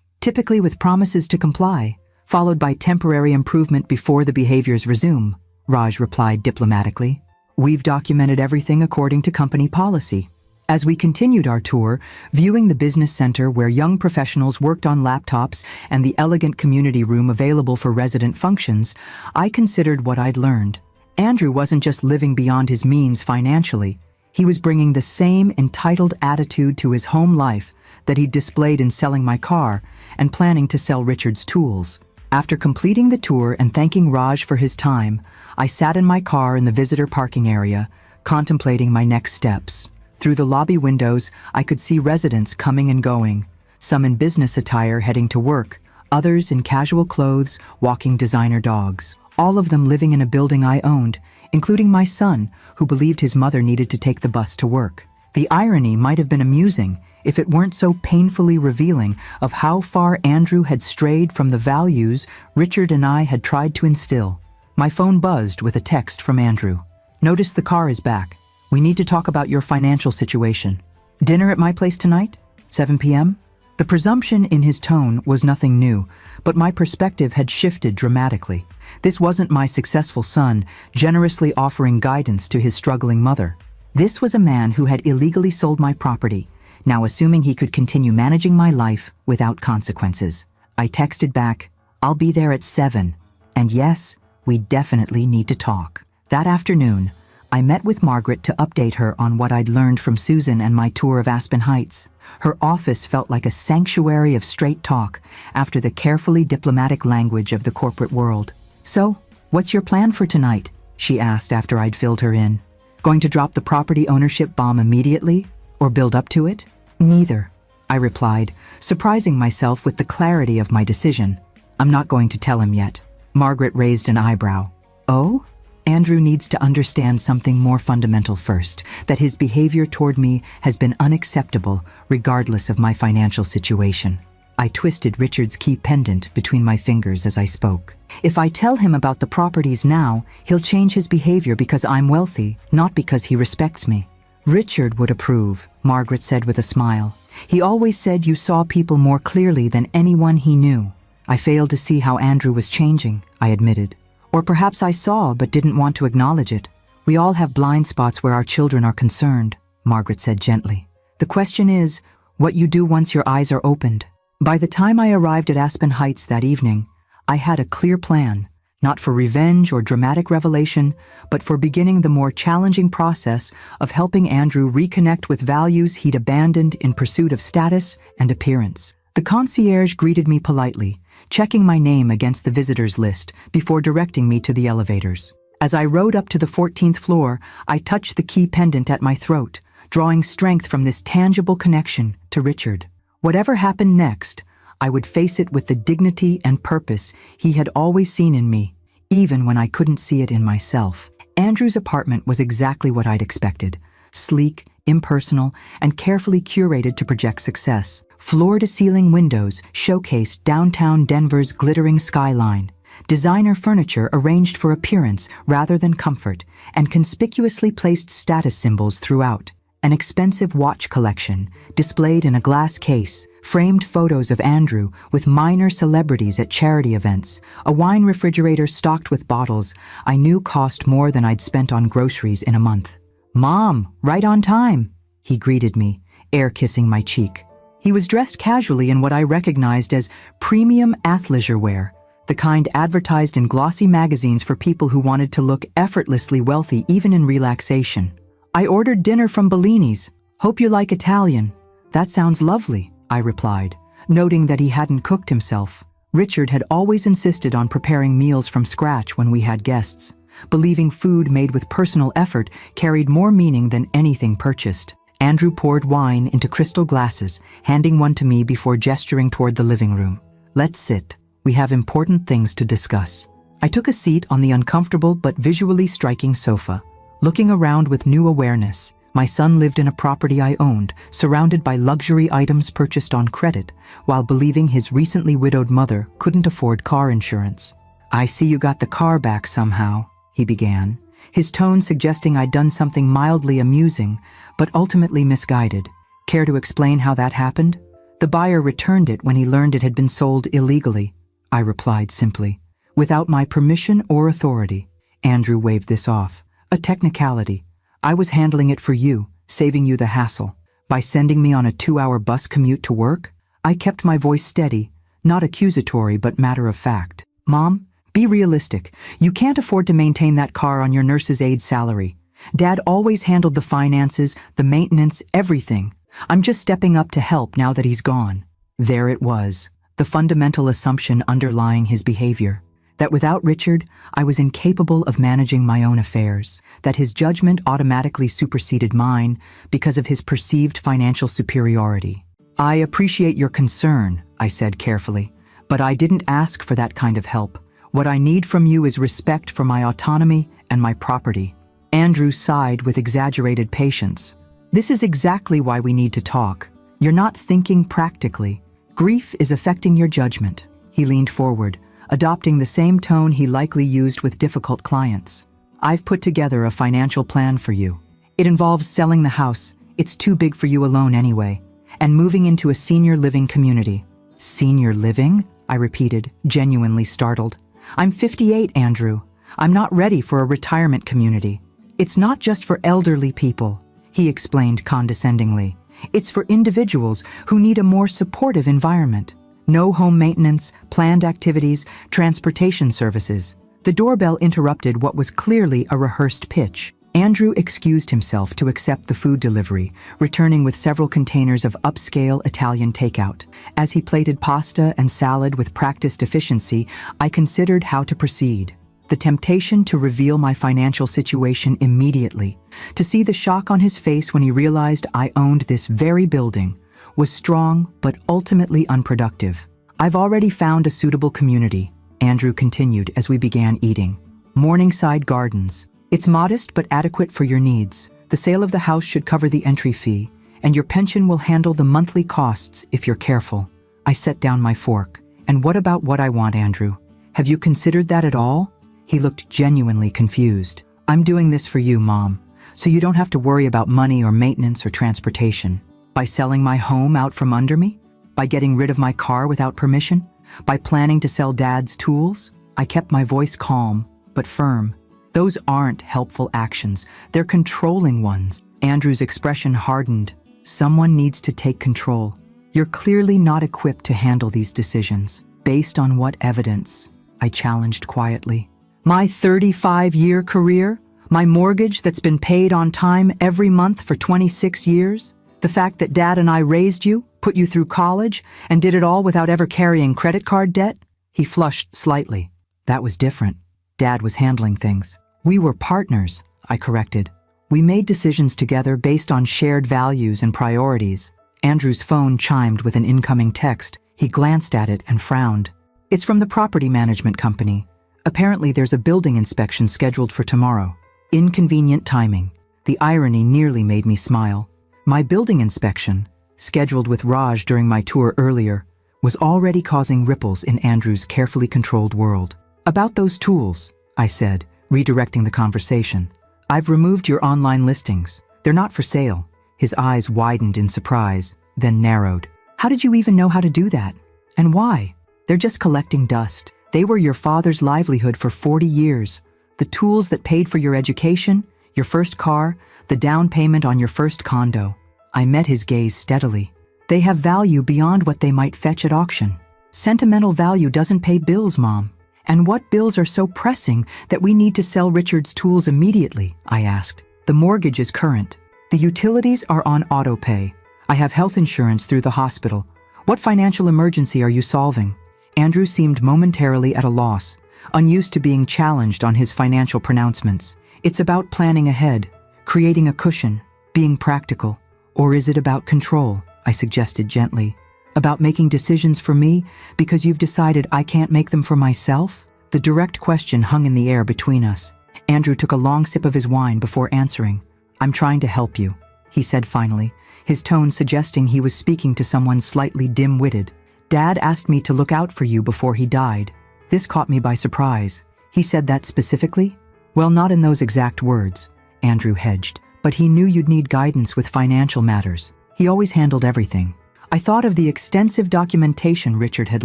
Speaker 1: "Typically with promises to comply, followed by temporary improvement before the behaviors resume," Raj replied diplomatically. "We've documented everything according to company policy." As we continued our tour, viewing the business center where young professionals worked on laptops and the elegant community room available for resident functions, I considered what I'd learned. Andrew wasn't just living beyond his means financially. He was bringing the same entitled attitude to his home life that he'd displayed in selling my car and planning to sell Richard's tools. After completing the tour and thanking Raj for his time, I sat in my car in the visitor parking area, contemplating my next steps. Through the lobby windows, I could see residents coming and going, some in business attire heading to work, others in casual clothes walking designer dogs, all of them living in a building I owned, including my son, who believed his mother needed to take the bus to work. The irony might have been amusing if it weren't so painfully revealing of how far Andrew had strayed from the values Richard and I had tried to instill. My phone buzzed with a text from Andrew. "Notice the car is back. We need to talk about your financial situation. Dinner at my place tonight? 7 p.m.? The presumption in his tone was nothing new, but my perspective had shifted dramatically. This wasn't my successful son generously offering guidance to his struggling mother. This was a man who had illegally sold my property, now assuming he could continue managing my life without consequences. I texted back, "I'll be there at 7. And yes, we definitely need to talk." That afternoon, I met with Margaret to update her on what I'd learned from Susan and my tour of Aspen Heights. Her office felt like a sanctuary of straight talk after the carefully diplomatic language of the corporate world. "So, what's your plan for tonight?" she asked after I'd filled her in. "Going to drop the property ownership bomb immediately, or build up to it?" "Neither," I replied, surprising myself with the clarity of my decision. "I'm not going to tell him yet." Margaret raised an eyebrow. "Oh?" "Andrew needs to understand something more fundamental first, that his behavior toward me has been unacceptable regardless of my financial situation." I twisted Richard's key pendant between my fingers as I spoke. "If I tell him about the properties now, he'll change his behavior because I'm wealthy, not because he respects me." "Richard would approve," Margaret said with a smile. "He always said you saw people more clearly than anyone he knew." I failed to see how Andrew was changing, I admitted. Or perhaps I saw but didn't want to acknowledge it. "We all have blind spots where our children are concerned," Margaret said gently. "The question is, what you do once your eyes are opened." By the time I arrived at Aspen Heights that evening, I had a clear plan, not for revenge or dramatic revelation, but for beginning the more challenging process of helping Andrew reconnect with values he'd abandoned in pursuit of status and appearance. The concierge greeted me politely, checking my name against the visitors list before directing me to the elevators. As I rode up to the 14th floor, I touched the key pendant at my throat, drawing strength from this tangible connection to Richard. Whatever happened next, I would face it with the dignity and purpose he had always seen in me, even when I couldn't see it in myself. Andrew's apartment was exactly what I'd expected: sleek, impersonal, and carefully curated to project success. Floor-to-ceiling windows showcased downtown Denver's glittering skyline, designer furniture arranged for appearance rather than comfort, and conspicuously placed status symbols throughout. An expensive watch collection, displayed in a glass case, framed photos of Andrew with minor celebrities at charity events, a wine refrigerator stocked with bottles I knew cost more than I'd spent on groceries in a month. "Mom, right on time," he greeted me, air-kissing my cheek. He was dressed casually in what I recognized as premium athleisure wear, the kind advertised in glossy magazines for people who wanted to look effortlessly wealthy even in relaxation. "I ordered dinner from Bellini's. Hope you like Italian." "That sounds lovely," I replied, noting that he hadn't cooked himself. Richard had always insisted on preparing meals from scratch when we had guests, believing food made with personal effort carried more meaning than anything purchased. Andrew poured wine into crystal glasses, handing one to me before gesturing toward the living room. "Let's sit. We have important things to discuss." I took a seat on the uncomfortable but visually striking sofa, looking around with new awareness. My son lived in a property I owned, surrounded by luxury items purchased on credit, while believing his recently widowed mother couldn't afford car insurance. "I see you got the car back somehow," he began, his tone suggesting I'd done something mildly amusing, but ultimately misguided. "Care to explain how that happened?" "The buyer returned it when he learned it had been sold illegally," I replied simply. "Without my permission or authority." Andrew waved this off. "A technicality. I was handling it for you, saving you the hassle. By sending me on a 2-hour bus commute to work?" I kept my voice steady, not accusatory but matter of fact. "Mom, be realistic. You can't afford to maintain that car on your nurse's aide salary. Dad always handled the finances, the maintenance, everything. I'm just stepping up to help now that he's gone." There it was, the fundamental assumption underlying his behavior. That without Richard, I was incapable of managing my own affairs, that his judgment automatically superseded mine because of his perceived financial superiority. "I appreciate your concern," I said carefully, "but I didn't ask for that kind of help. What I need from you is respect for my autonomy and my property." Andrew sighed with exaggerated patience. "This is exactly why we need to talk. You're not thinking practically. Grief is affecting your judgment." He leaned forward, adopting the same tone he likely used with difficult clients. "I've put together a financial plan for you. It involves selling the house, it's too big for you alone anyway, and moving into a senior living community." "Senior living?" I repeated, genuinely startled. "I'm 58, Andrew. I'm not ready for a retirement community." "It's not just for elderly people," he explained condescendingly. "It's for individuals who need a more supportive environment. No home maintenance, planned activities, transportation services." The doorbell interrupted what was clearly a rehearsed pitch. Andrew excused himself to accept the food delivery, returning with several containers of upscale Italian takeout. As he plated pasta and salad with practiced efficiency, I considered how to proceed. The temptation to reveal my financial situation immediately, to see the shock on his face when he realized I owned this very building, was strong but ultimately unproductive. "I've already found a suitable community," Andrew continued as we began eating. "Morningside Gardens. It's modest but adequate for your needs. The sale of the house should cover the entry fee, and your pension will handle the monthly costs if you're careful." I set down my fork. "And what about what I want, Andrew? Have you considered that at all?" He looked genuinely confused. "I'm doing this for you, Mom, so you don't have to worry about money or maintenance or transportation. By selling my home out from under me? By getting rid of my car without permission? By planning to sell Dad's tools?" I kept my voice calm, but firm. "Those aren't helpful actions. They're controlling ones." Andrew's expression hardened. "Someone needs to take control. You're clearly not equipped to handle these decisions." "Based on what evidence?" I challenged quietly. "My 35-year career? My mortgage that's been paid on time every month for 26 years? The fact that Dad and I raised you, Put you through college, and did it all without ever carrying credit card debt? He flushed slightly. That was different. Dad was handling things. We were partners, I corrected. We made decisions together based on shared values and priorities. Andrew's phone chimed with an incoming text. He glanced at it and frowned. It's from the property management company. Apparently there's a building inspection scheduled for tomorrow. Inconvenient timing. The irony nearly made me smile. My building inspection, scheduled with Raj during my tour earlier, was already causing ripples in Andrew's carefully controlled world. About those tools, I said, redirecting the conversation. I've removed your online listings. They're not for sale. His eyes widened in surprise, then narrowed. How did you even know how to do that? And why? They're just collecting dust. They were your father's livelihood for 40 years. The tools that paid for your education, your first car, the down payment on your first condo. I met his gaze steadily. They have value beyond what they might fetch at auction. Sentimental value doesn't pay bills, Mom. And what bills are so pressing that we need to sell Richard's tools immediately? I asked. The mortgage is current. The utilities are on auto-pay. I have health insurance through the hospital. What financial emergency are you solving? Andrew seemed momentarily at a loss, unused to being challenged on his financial pronouncements. It's about planning ahead, creating a cushion, being practical. Or is it about control? I suggested gently. About making decisions for me because you've decided I can't make them for myself? The direct question hung in the air between us. Andrew took a long sip of his wine before answering. I'm trying to help you, he said finally, his tone suggesting he was speaking to someone slightly dim-witted. Dad asked me to look out for you before he died. This caught me by surprise. He said that specifically? Well, not in those exact words, Andrew hedged, but he knew you'd need guidance with financial matters. He always handled everything. I thought of the extensive documentation Richard had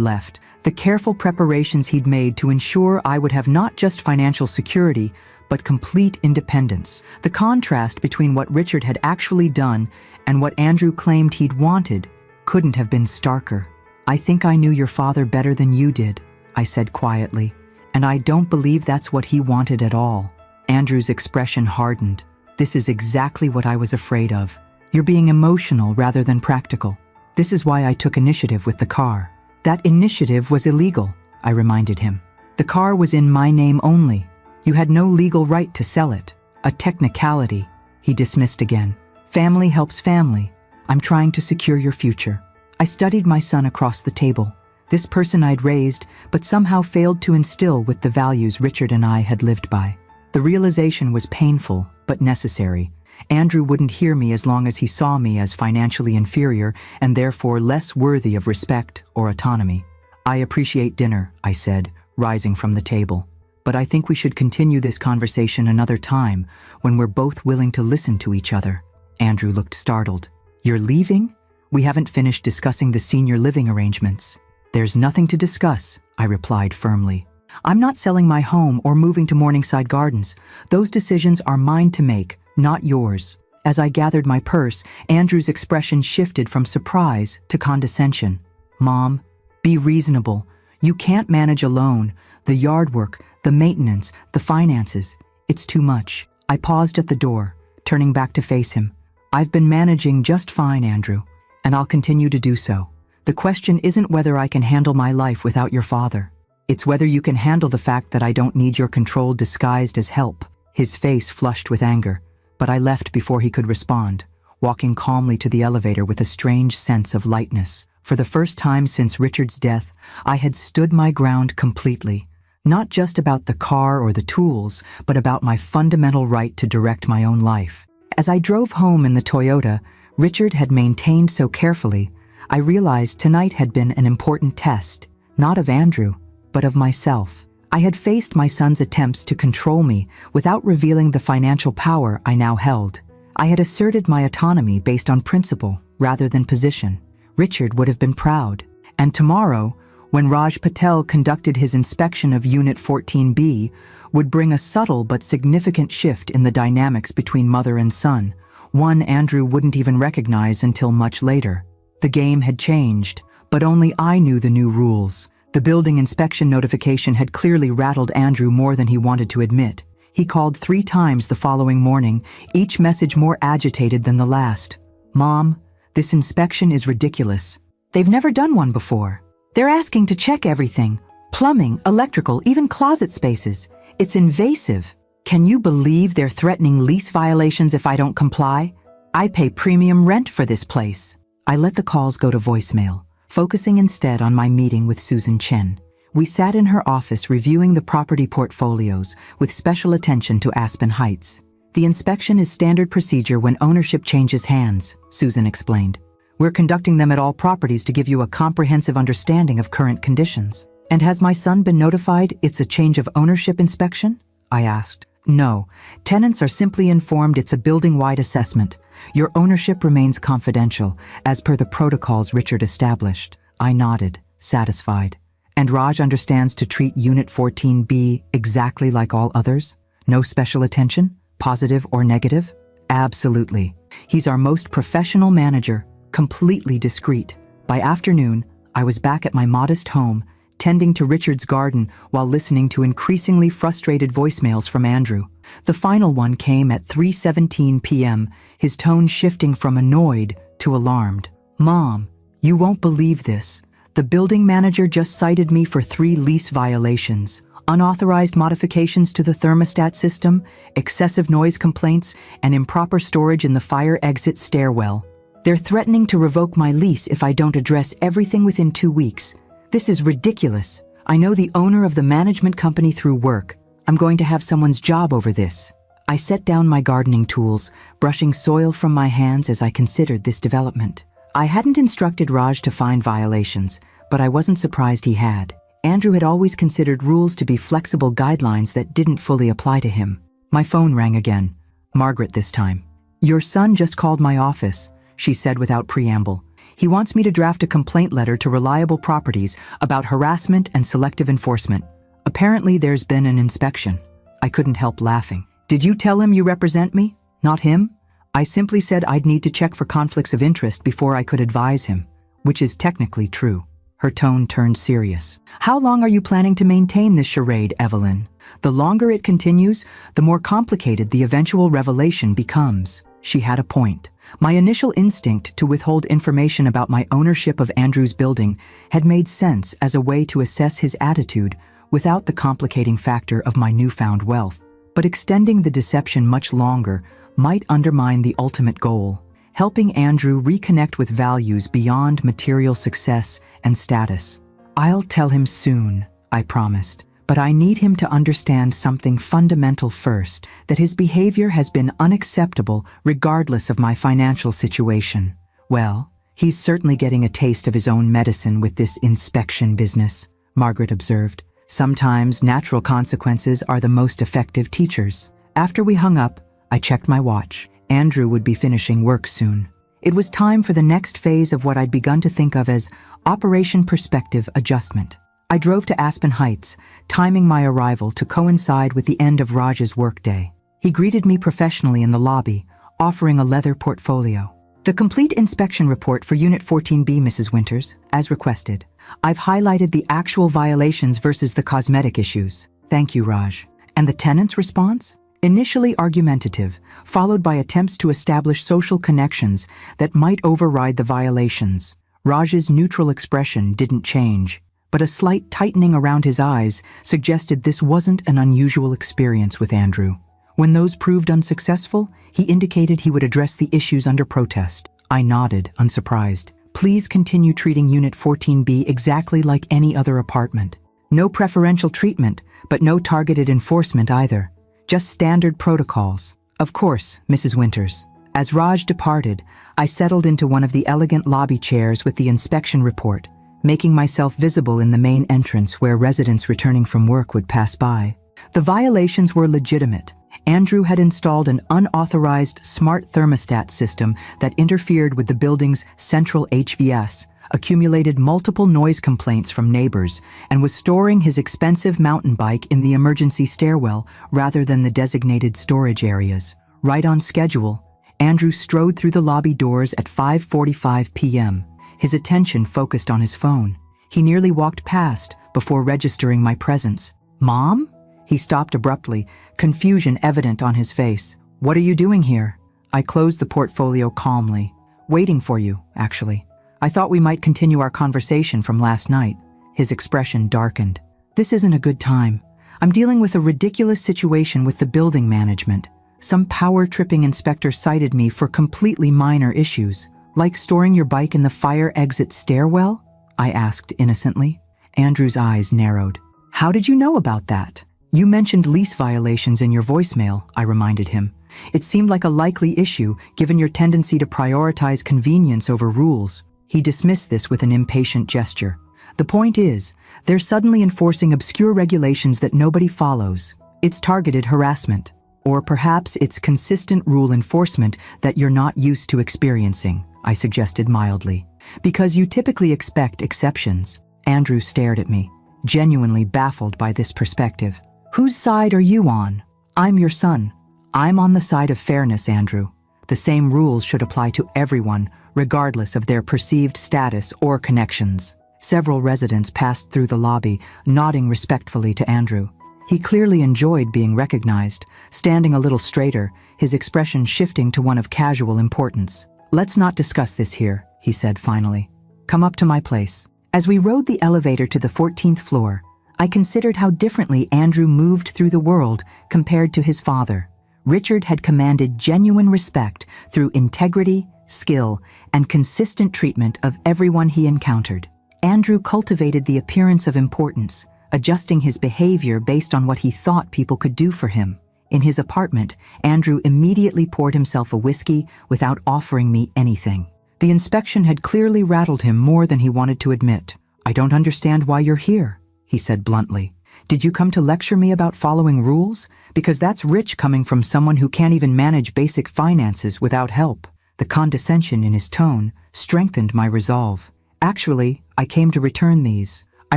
Speaker 1: left, the careful preparations he'd made to ensure I would have not just financial security, but complete independence. The contrast between what Richard had actually done and what Andrew claimed he'd wanted couldn't have been starker. I think I knew your father better than you did, I said quietly, and I don't believe that's what he wanted at all. Andrew's expression hardened. This is exactly what I was afraid of. You're being emotional rather than practical. This is why I took initiative with the car. That initiative was illegal, I reminded him. The car was in my name only. You had no legal right to sell it. A technicality, he dismissed again. Family helps family. I'm trying to secure your future. I studied my son across the table. This person I'd raised, but somehow failed to instill with the values Richard and I had lived by. The realization was painful, but necessary. Andrew wouldn't hear me as long as he saw me as financially inferior and therefore less worthy of respect or autonomy. I appreciate dinner, I said, rising from the table. But I think we should continue this conversation another time when we're both willing to listen to each other. Andrew looked startled. You're leaving? We haven't finished discussing the senior living arrangements. There's nothing to discuss, I replied firmly. I'm not selling my home or moving to Morningside Gardens. Those decisions are mine to make, not yours. As I gathered my purse, Andrew's expression shifted from surprise to condescension. Mom, be reasonable. You can't manage alone. The yard work, the maintenance, the finances. It's too much. I paused at the door, turning back to face him. I've been managing just fine, Andrew, and I'll continue to do so. The question isn't whether I can handle my life without your father. It's whether you can handle the fact that I don't need your control disguised as help. His face flushed with anger, but I left before he could respond, walking calmly to the elevator with a strange sense of lightness. For the first time since Richard's death, I had stood my ground completely, not just about the car or the tools, but about my fundamental right to direct my own life. As I drove home in the Toyota Richard had maintained so carefully, I realized tonight had been an important test, not of Andrew, but of myself. I had faced my son's attempts to control me without revealing the financial power I now held. I had asserted my autonomy based on principle rather than position. Richard would have been proud. And tomorrow, when Raj Patel conducted his inspection of Unit 14B, would bring a subtle but significant shift in the dynamics between mother and son, one Andrew wouldn't even recognize until much later. The game had changed, but only I knew the new rules. The building inspection notification had clearly rattled Andrew more than he wanted to admit. He called 3 times the following morning, each message more agitated than the last. Mom, This inspection is ridiculous. They've never done one before. They're asking to check everything. Plumbing, electrical, even closet spaces. It's invasive. Can you believe they're threatening lease violations if I don't comply? I pay premium rent for this place. I let the calls go to voicemail, focusing instead on my meeting with Susan Chen. We sat in her office reviewing the property portfolios with special attention to Aspen Heights. The inspection is standard procedure when ownership changes hands, Susan explained. We're conducting them at all properties to give you a comprehensive understanding of current conditions. And has my son been notified it's a change of ownership inspection? I asked. No, tenants are simply informed it's a building-wide assessment. Your ownership remains confidential, as per the protocols Richard established. I nodded, satisfied. And Raj understands to treat Unit 14B exactly like all others? No special attention, positive or negative? Absolutely. He's our most professional manager, completely discreet. By afternoon, I was back at my modest home, tending to Richard's garden while listening to increasingly frustrated voicemails from Andrew. The final one came at 3:17 p.m., his tone shifting from annoyed to alarmed. Mom, you won't believe this. The building manager just cited me for 3 lease violations. Unauthorized modifications to the thermostat system, excessive noise complaints, and improper storage in the fire exit stairwell. They're threatening to revoke my lease if I don't address everything within 2 weeks. This is ridiculous. I know the owner of the management company through work. I'm going to have someone's job over this. I set down my gardening tools, brushing soil from my hands as I considered this development. I hadn't instructed Raj to find violations, but I wasn't surprised he had. Andrew had always considered rules to be flexible guidelines that didn't fully apply to him. My phone rang again. Margaret this time. Your son just called my office, she said without preamble. He wants me to draft a complaint letter to Reliable Properties about harassment and selective enforcement. Apparently there's been an inspection. I couldn't help laughing. Did you tell him you represent me? Not him? I simply said I'd need to check for conflicts of interest before I could advise him, which is technically true. Her tone turned serious. How long are you planning to maintain this charade, Evelyn? The longer it continues, the more complicated the eventual revelation becomes. She had a point. My initial instinct to withhold information about my ownership of Andrew's building had made sense as a way to assess his attitude without the complicating factor of my newfound wealth. But extending the deception much longer might undermine the ultimate goal, helping Andrew reconnect with values beyond material success and status. I'll tell him soon, I promised. But I need him to understand something fundamental first, that his behavior has been unacceptable regardless of my financial situation. Well, he's certainly getting a taste of his own medicine with this inspection business, Margaret observed. Sometimes natural consequences are the most effective teachers. After we hung up, I checked my watch. Andrew would be finishing work soon. It was time for the next phase of what I'd begun to think of as Operation Perspective Adjustment. I drove to Aspen Heights, timing my arrival to coincide with the end of Raj's workday. He greeted me professionally in the lobby, offering a leather portfolio. The complete inspection report for Unit 14B, Mrs. Winters, as requested. I've highlighted the actual violations versus the cosmetic issues. Thank you, Raj. And the tenant's response? Initially argumentative, followed by attempts to establish social connections that might override the violations. Raj's neutral expression didn't change, but a slight tightening around his eyes suggested this wasn't an unusual experience with Andrew. When those proved unsuccessful, he indicated he would address the issues under protest. I nodded, unsurprised. Please continue treating Unit 14B exactly like any other apartment. No preferential treatment, but no targeted enforcement either. Just standard protocols. Of course, Mrs. Winters. As Raj departed, I settled into one of the elegant lobby chairs with the inspection report, making myself visible in the main entrance where residents returning from work would pass by. The violations were legitimate. Andrew had installed an unauthorized smart thermostat system that interfered with the building's central HVS, accumulated multiple noise complaints from neighbors, and was storing his expensive mountain bike in the emergency stairwell rather than the designated storage areas. Right on schedule, Andrew strode through the lobby doors at 5:45 p.m., his attention focused on his phone. He nearly walked past before registering my presence. Mom? He stopped abruptly, confusion evident on his face. What are you doing here? I closed the portfolio calmly. Waiting for you, actually. I thought we might continue our conversation from last night. His expression darkened. This isn't a good time. I'm dealing with a ridiculous situation with the building management. Some power-tripping inspector cited me for completely minor issues, like storing your bike in the fire exit stairwell? I asked innocently. Andrew's eyes narrowed. How did you know about that? You mentioned lease violations in your voicemail, I reminded him. It seemed like a likely issue, given your tendency to prioritize convenience over rules. He dismissed this with an impatient gesture. The point is, they're suddenly enforcing obscure regulations that nobody follows. It's targeted harassment. Or perhaps it's consistent rule enforcement that you're not used to experiencing, I suggested mildly. Because you typically expect exceptions. Andrew stared at me, genuinely baffled by this perspective. Whose side are you on? I'm your son. I'm on the side of fairness, Andrew. The same rules should apply to everyone, regardless of their perceived status or connections. Several residents passed through the lobby, nodding respectfully to Andrew. He clearly enjoyed being recognized, standing a little straighter, his expression shifting to one of casual importance. Let's not discuss this here, he said finally. Come up to my place. As we rode the elevator to the 14th floor, I considered how differently Andrew moved through the world compared to his father. Richard had commanded genuine respect through integrity, skill, and consistent treatment of everyone he encountered. Andrew cultivated the appearance of importance, adjusting his behavior based on what he thought people could do for him. In his apartment, Andrew immediately poured himself a whiskey without offering me anything. The inspection had clearly rattled him more than he wanted to admit. I don't understand why you're here, he said bluntly. Did you come to lecture me about following rules? Because that's rich coming from someone who can't even manage basic finances without help. The condescension in his tone strengthened my resolve. Actually, I came to return these. I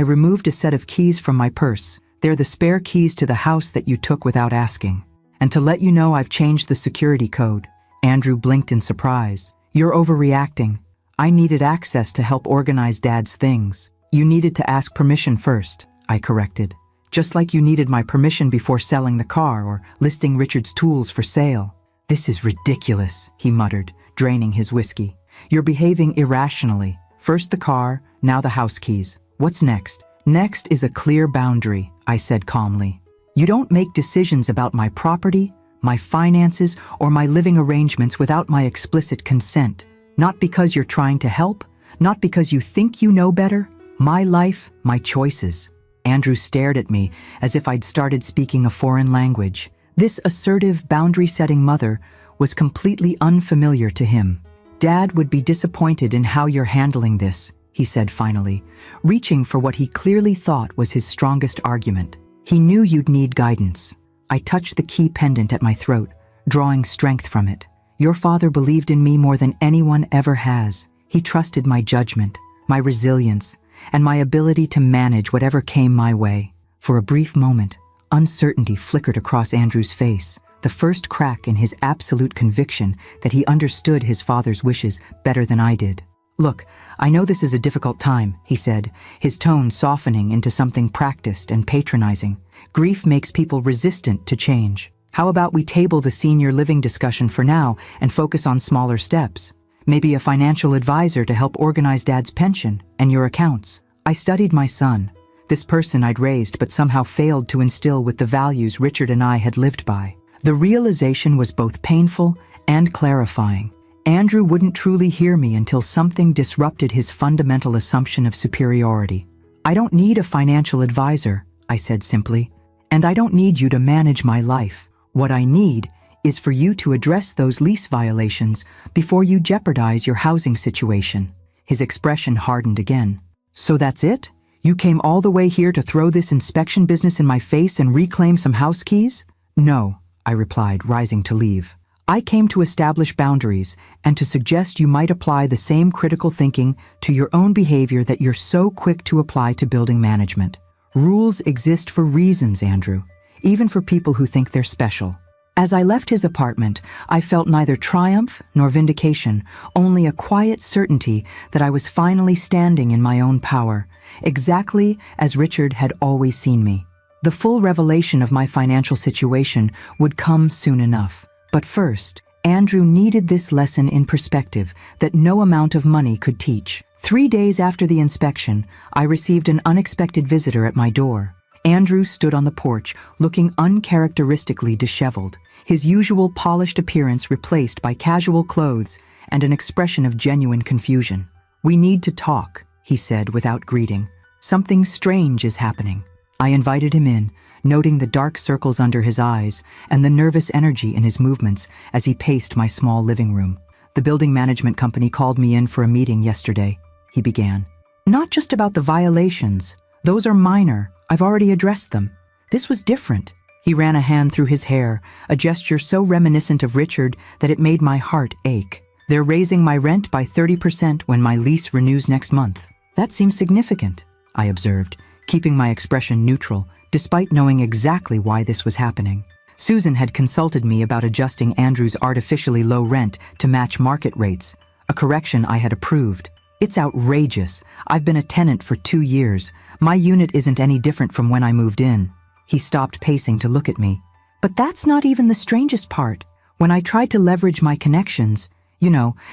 Speaker 1: removed a set of keys from my purse. They're the spare keys to the house that you took without asking. And to let you know I've changed the security code. Andrew blinked in surprise. You're overreacting. I needed access to help organize Dad's things. You needed to ask permission first, I corrected. Just like you needed my permission before selling the car or listing Richard's tools for sale. This is ridiculous, he muttered, draining his whiskey. You're behaving irrationally. First the car, now the house keys. What's next? Next is a clear boundary, I said calmly. You don't make decisions about my property, my finances, or my living arrangements without my explicit consent. Not because you're trying to help, not because you think you know better. My life, my choices. Andrew stared at me as if I'd started speaking a foreign language. This assertive, boundary-setting mother was completely unfamiliar to him. Dad would be disappointed in how you're handling this, he said finally, reaching for what he clearly thought was his strongest argument. He knew you'd need guidance. I touched the key pendant at my throat, drawing strength from it. Your father believed in me more than anyone ever has. He trusted my judgment, my resilience, and my ability to manage whatever came my way. For a brief moment, uncertainty flickered across Andrew's face, the first crack in his absolute conviction that he understood his father's wishes better than I did. Look, I know this is a difficult time, he said, his tone softening into something practiced and patronizing. Grief makes people resistant to change. How about we table the senior living discussion for now and focus on smaller steps? Maybe a financial advisor to help organize Dad's pension and your accounts. I studied my son, this person I'd raised but somehow failed to instill with the values Richard and I had lived by. The realization was both painful and clarifying. Andrew wouldn't truly hear me until something disrupted his fundamental assumption of superiority. I don't need a financial advisor, I said simply, and I don't need you to manage my life. What I need is for you to address those lease violations before you jeopardize your housing situation. His expression hardened again. So that's it? You came all the way here to throw this inspection business in my face and reclaim some house keys? No, I replied, rising to leave. I came to establish boundaries and to suggest you might apply the same critical thinking to your own behavior that you're so quick to apply to building management. Rules exist for reasons, Andrew, even for people who think they're special. As I left his apartment, I felt neither triumph nor vindication, only a quiet certainty that I was finally standing in my own power, exactly as Richard had always seen me. The full revelation of my financial situation would come soon enough. But first, Andrew needed this lesson in perspective that no amount of money could teach. 3 days after the inspection, I received an unexpected visitor at my door. Andrew stood on the porch, looking uncharacteristically disheveled, his usual polished appearance replaced by casual clothes and an expression of genuine confusion. "We need to talk," he said without greeting. "Something strange is happening." I invited him in, noting the dark circles under his eyes and the nervous energy in his movements as he paced my small living room. "The building management company called me in for a meeting yesterday," he began. "Not just about the violations. Those are minor. I've already addressed them. This was different." He ran a hand through his hair, a gesture so reminiscent of Richard that it made my heart ache. "They're raising my rent by 30% when my lease renews next month." "That seems significant," I observed, keeping my expression neutral, despite knowing exactly why this was happening. Susan had consulted me about adjusting Andrew's artificially low rent to match market rates, a correction I had approved. "It's outrageous. I've been a tenant for 2 years. My unit isn't any different from when I moved in." He stopped pacing to look at me. "But that's not even the strangest part. When I tried to leverage my connections,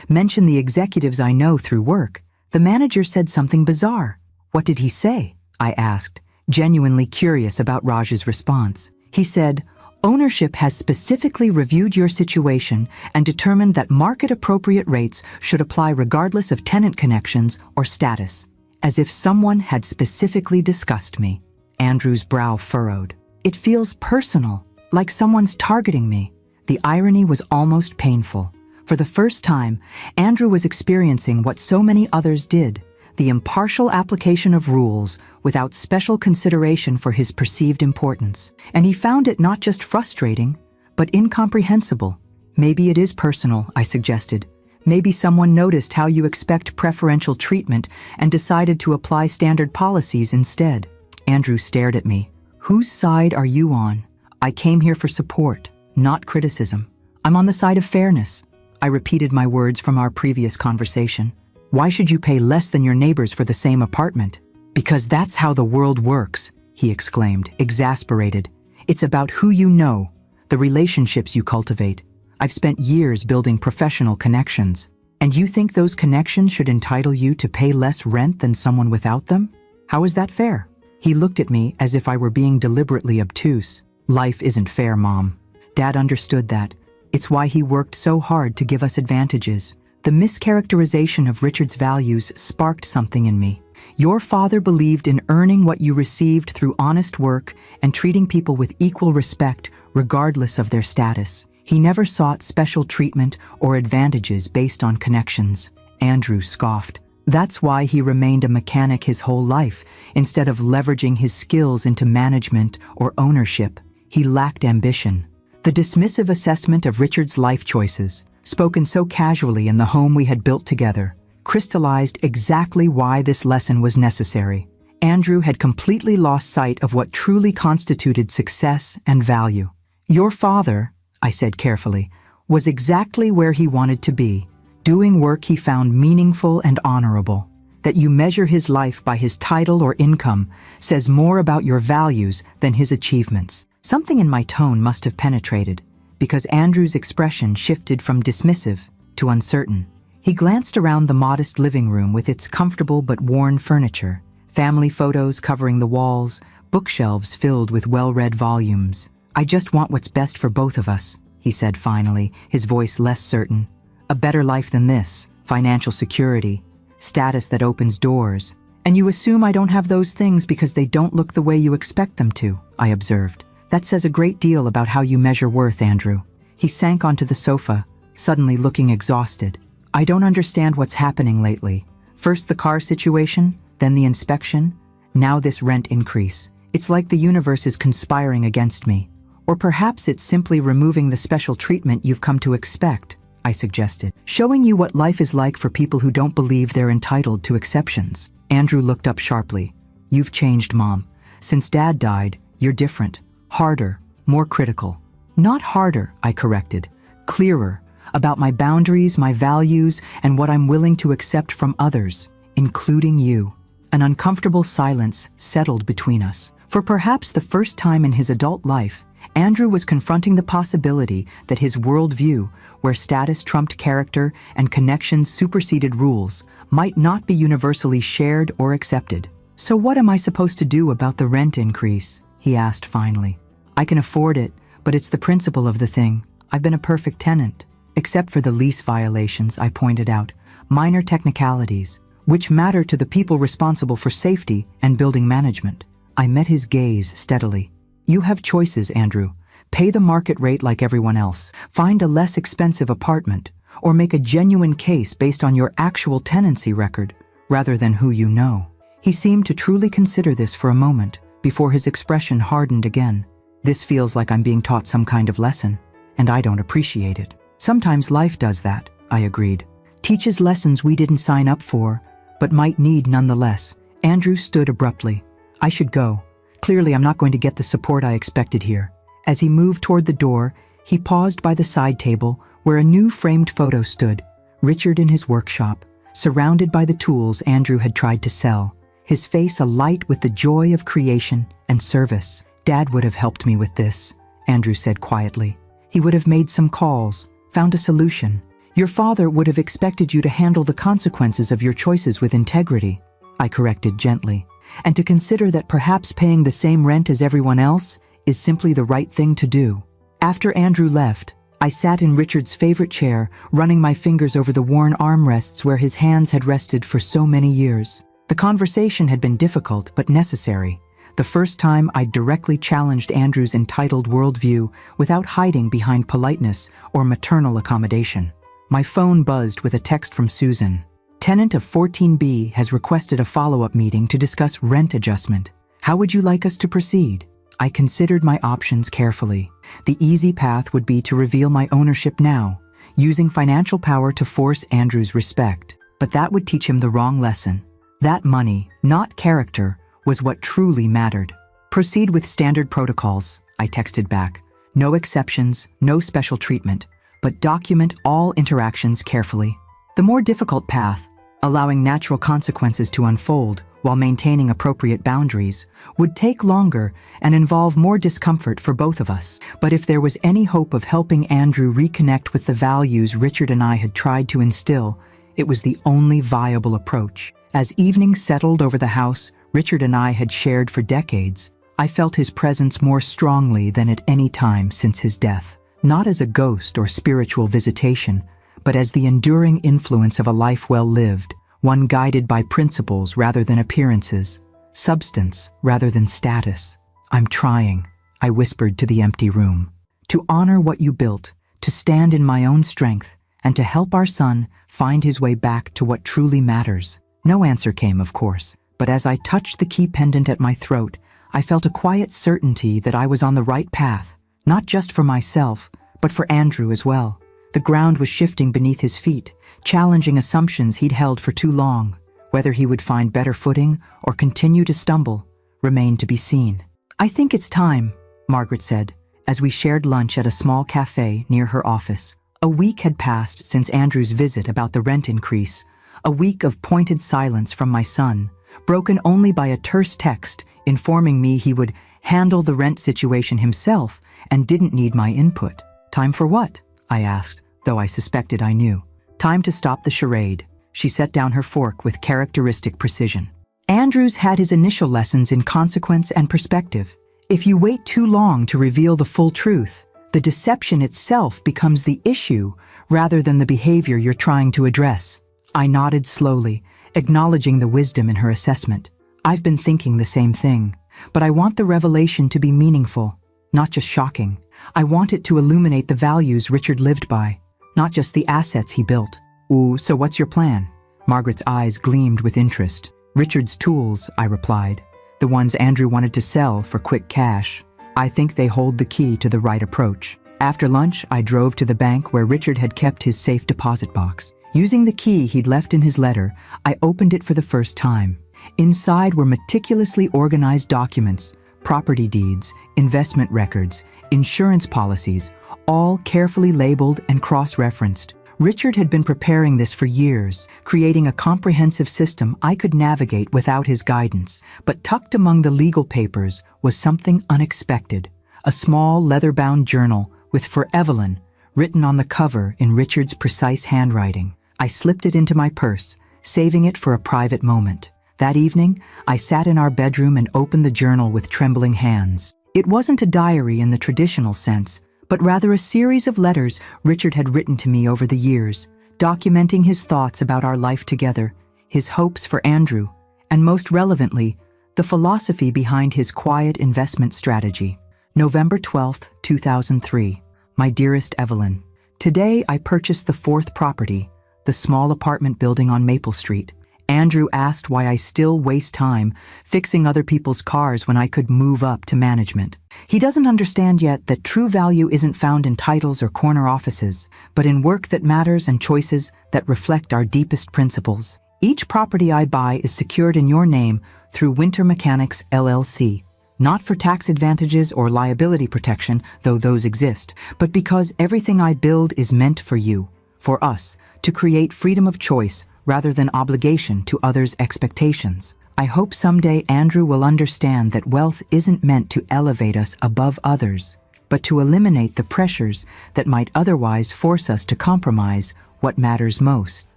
Speaker 1: mention the executives I know through work, the manager said something bizarre." "What did he say?" I asked, genuinely curious about Raj's response. "He said, ownership has specifically reviewed your situation and determined that market-appropriate rates should apply regardless of tenant connections or status." As if someone had specifically discussed me. Andrew's brow furrowed. "It feels personal, like someone's targeting me." The irony was almost painful. For the first time, Andrew was experiencing what so many others did, the impartial application of rules without special consideration for his perceived importance. And he found it not just frustrating, but incomprehensible. "Maybe it is personal," I suggested. "Maybe someone noticed how you expect preferential treatment and decided to apply standard policies instead." Andrew stared at me. "Whose side are you on? I came here for support, not criticism. I'm on the side of fairness." I repeated my words from our previous conversation. "Why should you pay less than your neighbors for the same apartment?" "Because that's how the world works," he exclaimed, exasperated. "It's about who you know, the relationships you cultivate. I've spent years building professional connections. And you think those connections should entitle you to pay less rent than someone without them? How is that fair?" He looked at me as if I were being deliberately obtuse. "Life isn't fair, Mom. Dad understood that. It's why he worked so hard to give us advantages." The mischaracterization of Richard's values sparked something in me. "Your father believed in earning what you received through honest work and treating people with equal respect regardless of their status. He never sought special treatment or advantages based on connections." Andrew scoffed. "That's why he remained a mechanic his whole life, instead of leveraging his skills into management or ownership. He lacked ambition." The dismissive assessment of Richard's life choices, spoken so casually in the home we had built together, crystallized exactly why this lesson was necessary. Andrew had completely lost sight of what truly constituted success and value. "Your father," I said carefully, "was exactly where he wanted to be, doing work he found meaningful and honorable. That you measure his life by his title or income says more about your values than his achievements." Something in my tone must have penetrated, because Andrew's expression shifted from dismissive to uncertain. He glanced around the modest living room with its comfortable but worn furniture, family photos covering the walls, bookshelves filled with well-read volumes. "I just want what's best for both of us," he said finally, his voice less certain. "A better life than this, financial security, status that opens doors. And you assume I don't have those things because they don't look the way you expect them to," I observed. "That says a great deal about how you measure worth, Andrew." He sank onto the sofa, suddenly looking exhausted. "I don't understand what's happening lately. First the car situation, then the inspection, now this rent increase. It's like the universe is conspiring against me. Or perhaps it's simply removing the special treatment you've come to expect," I suggested, "showing you what life is like for people who don't believe they're entitled to exceptions." Andrew looked up sharply. "You've changed, Mom. Since Dad died, you're different. Harder, more critical." "Not harder," I corrected. "Clearer, about my boundaries, my values, and what I'm willing to accept from others, including you." An uncomfortable silence settled between us. For perhaps the first time in his adult life, Andrew was confronting the possibility that his worldview where status trumped character and connections superseded rules, might not be universally shared or accepted. "So what am I supposed to do about the rent increase?" he asked finally. "I can afford it, but it's the principle of the thing. I've been a perfect tenant. Except for the lease violations," I pointed out, "minor technicalities, which matter to the people responsible for safety and building management." I met his gaze steadily. "You have choices, Andrew. Pay the market rate like everyone else, find a less expensive apartment, or make a genuine case based on your actual tenancy record, rather than who you know." He seemed to truly consider this for a moment, before his expression hardened again. "This feels like I'm being taught some kind of lesson, and I don't appreciate it." "Sometimes life does that," I agreed. "Teaches lessons we didn't sign up for, but might need nonetheless." Andrew stood abruptly. "I should go. Clearly I'm not going to get the support I expected here." As he moved toward the door, he paused by the side table where a new framed photo stood, Richard in his workshop, surrounded by the tools Andrew had tried to sell, his face alight with the joy of creation and service. "Dad would have helped me with this," Andrew said quietly. "He would have made some calls, found a solution. Your father would have expected you to handle the consequences of your choices with integrity," I corrected gently, "and to consider that perhaps paying the same rent as everyone else is simply the right thing to do." After Andrew left, I sat in Richard's favorite chair, running my fingers over the worn armrests where his hands had rested for so many years. The conversation had been difficult but necessary. The first time I'd directly challenged Andrew's entitled worldview without hiding behind politeness or maternal accommodation. My phone buzzed with a text from Susan. "Tenant of 14B has requested a follow-up meeting to discuss rent adjustment. How would you like us to proceed?" I considered my options carefully. The easy path would be to reveal my ownership now, using financial power to force Andrew's respect. But that would teach him the wrong lesson. That money, not character, was what truly mattered. "Proceed with standard protocols," I texted back. "No exceptions, no special treatment, but document all interactions carefully." The more difficult path, allowing natural consequences to unfold while maintaining appropriate boundaries, would take longer and involve more discomfort for both of us. But if there was any hope of helping Andrew reconnect with the values Richard and I had tried to instill, it was the only viable approach. As evening settled over the house Richard and I had shared for decades, I felt his presence more strongly than at any time since his death. Not as a ghost or spiritual visitation, but as the enduring influence of a life well lived, one guided by principles rather than appearances, substance rather than status. "I'm trying," I whispered to the empty room, "to honor what you built, to stand in my own strength, and to help our son find his way back to what truly matters." No answer came, of course, but as I touched the key pendant at my throat, I felt a quiet certainty that I was on the right path, not just for myself, but for Andrew as well. The ground was shifting beneath his feet, challenging assumptions he'd held for too long. Whether he would find better footing or continue to stumble remained to be seen. "I think it's time," Margaret said, as we shared lunch at a small cafe near her office. A week had passed since Andrew's visit about the rent increase, a week of pointed silence from my son, broken only by a terse text informing me he would handle the rent situation himself and didn't need my input. "Time for what?" I asked, though I suspected I knew. "Time to stop the charade." She set down her fork with characteristic precision. "Andrew's had his initial lessons in consequence and perspective. If you wait too long to reveal the full truth, the deception itself becomes the issue rather than the behavior you're trying to address." I nodded slowly, acknowledging the wisdom in her assessment. "I've been thinking the same thing, but I want the revelation to be meaningful, not just shocking. I want it to illuminate the values Richard lived by, not just the assets he built." "Ooh, so what's your plan?" Margaret's eyes gleamed with interest. "Richard's tools," I replied. "The ones Andrew wanted to sell for quick cash. I think they hold the key to the right approach." After lunch, I drove to the bank where Richard had kept his safe deposit box. Using the key he'd left in his letter, I opened it for the first time. Inside were meticulously organized documents, property deeds, investment records, insurance policies, all carefully labeled and cross-referenced. Richard had been preparing this for years, creating a comprehensive system I could navigate without his guidance. But tucked among the legal papers was something unexpected, a small leather-bound journal with "For Evelyn," written on the cover in Richard's precise handwriting. I slipped it into my purse, saving it for a private moment. That evening, I sat in our bedroom and opened the journal with trembling hands. It wasn't a diary in the traditional sense, but rather a series of letters Richard had written to me over the years, documenting his thoughts about our life together, his hopes for Andrew, and most relevantly, the philosophy behind his quiet investment strategy. November 12th, 2003. My dearest Evelyn, today I purchased the 4th property, the small apartment building on Maple Street. Andrew asked why I still waste time fixing other people's cars when I could move up to management. He doesn't understand yet that true value isn't found in titles or corner offices, but in work that matters and choices that reflect our deepest principles. Each property I buy is secured in your name through Winter Mechanics LLC, not for tax advantages or liability protection, though those exist, but because everything I build is meant for you, for us, to create freedom of choice rather than obligation to others' expectations. I hope someday Andrew will understand that wealth isn't meant to elevate us above others, but to eliminate the pressures that might otherwise force us to compromise what matters most.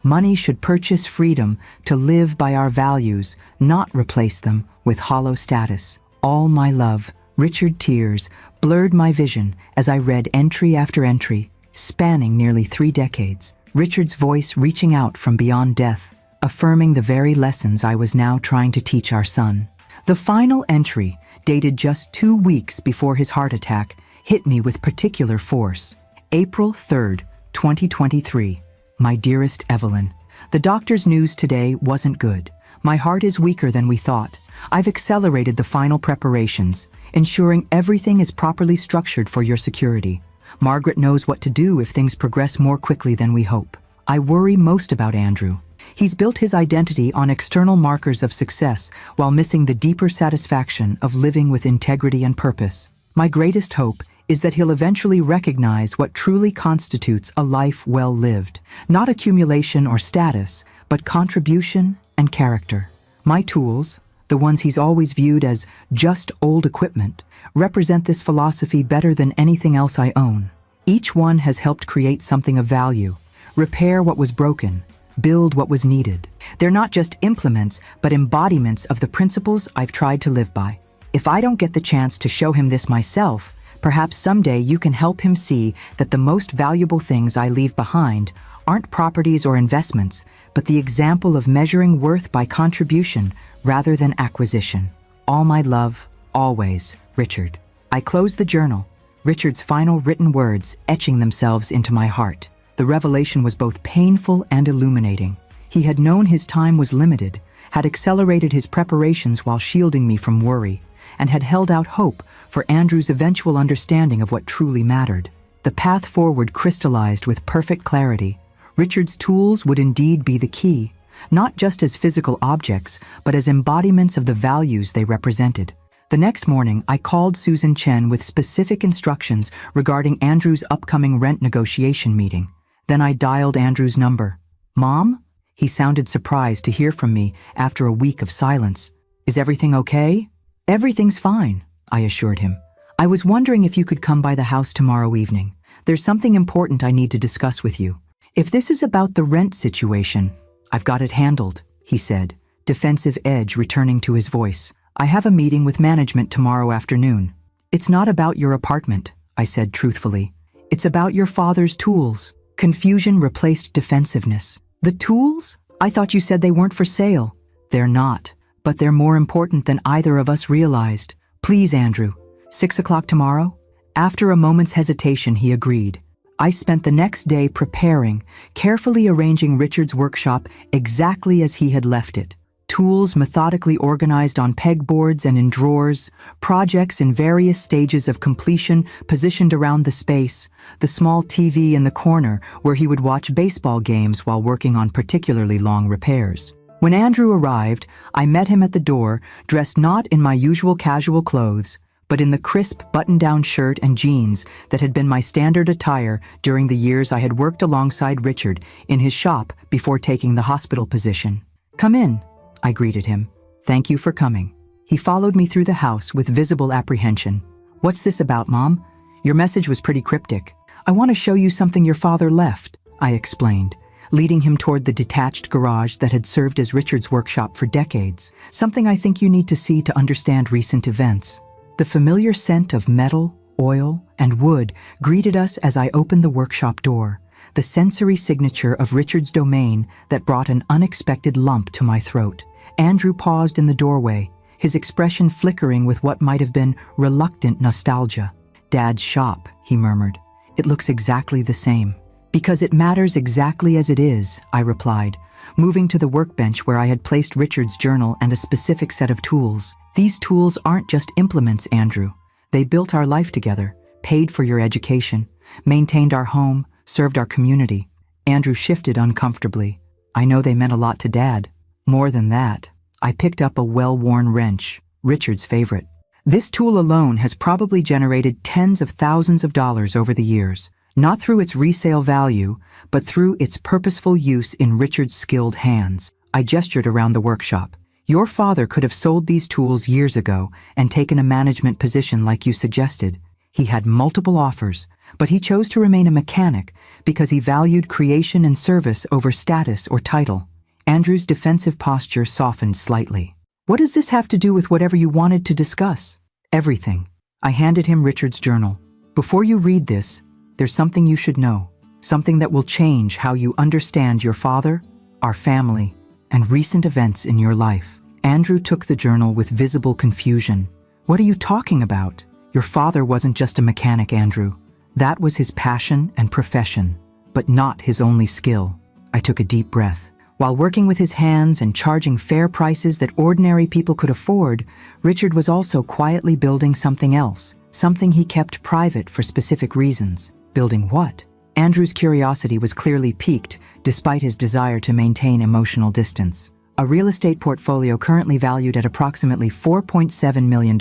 Speaker 1: Money should purchase freedom to live by our values, not replace them with hollow status. All my love, Richard. Tears blurred my vision as I read entry after entry, spanning nearly 3 decades. Richard's voice reaching out from beyond death, affirming the very lessons I was now trying to teach our son. The final entry, dated just 2 weeks before his heart attack, hit me with particular force. April 3rd, 2023. My dearest Evelyn, the doctor's news today wasn't good. My heart is weaker than we thought. I've accelerated the final preparations, ensuring everything is properly structured for your security. Margaret knows what to do if things progress more quickly than we hope. I worry most about Andrew. He's built his identity on external markers of success while missing the deeper satisfaction of living with integrity and purpose. My greatest hope is that he'll eventually recognize what truly constitutes a life well lived. Not accumulation or status, but contribution and character. My tools, the ones he's always viewed as just old equipment, represent this philosophy better than anything else I own. Each one has helped create something of value, repair what was broken, build what was needed. They're not just implements, but embodiments of the principles I've tried to live by. If I don't get the chance to show him this myself, perhaps someday you can help him see that the most valuable things I leave behind aren't properties or investments, but the example of measuring worth by contribution rather than acquisition. All my love, always, Richard. I closed the journal, Richard's final written words etching themselves into my heart. The revelation was both painful and illuminating. He had known his time was limited, had accelerated his preparations while shielding me from worry, and had held out hope for Andrew's eventual understanding of what truly mattered. The path forward crystallized with perfect clarity. Richard's tools would indeed be the key, not just as physical objects, but as embodiments of the values they represented. The next morning, I called Susan Chen with specific instructions regarding Andrew's upcoming rent negotiation meeting. Then I dialed Andrew's number. "Mom?" He sounded surprised to hear from me after a week of silence. "Is everything okay?" "Everything's fine," I assured him. "I was wondering if you could come by the house tomorrow evening. There's something important I need to discuss with you." "If this is about the rent situation, I've got it handled," he said, defensive edge returning to his voice. "I have a meeting with management tomorrow afternoon." "It's not about your apartment," I said truthfully. "It's about your father's tools." Confusion replaced defensiveness. "The tools? I thought you said they weren't for sale." "They're not, but they're more important than either of us realized. Please, Andrew, 6 o'clock tomorrow?" After a moment's hesitation, he agreed. I spent the next day preparing, carefully arranging Richard's workshop exactly as he had left it. Tools methodically organized on pegboards and in drawers, projects in various stages of completion positioned around the space, the small TV in the corner where he would watch baseball games while working on particularly long repairs. When Andrew arrived, I met him at the door, dressed not in my usual casual clothes, but in the crisp button-down shirt and jeans that had been my standard attire during the years I had worked alongside Richard in his shop before taking the hospital position. "Come in," I greeted him. "Thank you for coming." He followed me through the house with visible apprehension. "What's this about, Mom? Your message was pretty cryptic." I want to show you something your father left, I explained, leading him toward the detached garage that had served as Richard's workshop for decades. Something I think you need to see to understand recent events. The familiar scent of metal, oil, and wood greeted us as I opened the workshop door, the sensory signature of Richard's domain that brought an unexpected lump to my throat. Andrew paused in the doorway, his expression flickering with what might have been reluctant nostalgia. "Dad's shop," he murmured. "It looks exactly the same." "Because it matters exactly as it is," I replied, moving to the workbench where I had placed Richard's journal and a specific set of tools. "These tools aren't just implements, Andrew. They built our life together, paid for your education, maintained our home, served our community." Andrew shifted uncomfortably. "I know they meant a lot to Dad. More than that." I picked up a well-worn wrench, Richard's favorite. "This tool alone has probably generated tens of thousands of dollars over the years, not through its resale value, but through its purposeful use in Richard's skilled hands." I gestured around the workshop. "Your father could have sold these tools years ago and taken a management position like you suggested. He had multiple offers, but he chose to remain a mechanic because he valued creation and service over status or title." Andrew's defensive posture softened slightly. "What does this have to do with whatever you wanted to discuss?" "Everything." I handed him Richard's journal. "Before you read this, there's something you should know, something that will change how you understand your father, our family, and recent events in your life." Andrew took the journal with visible confusion. "What are you talking about? Your father wasn't just a mechanic, Andrew. That was his passion and profession, but not his only skill." I took a deep breath. While working with his hands and charging fair prices that ordinary people could afford, Richard was also quietly building something else, something he kept private for specific reasons. Building what? Andrew's curiosity was clearly piqued, despite his desire to maintain emotional distance. "A real estate portfolio currently valued at approximately $4.7 million,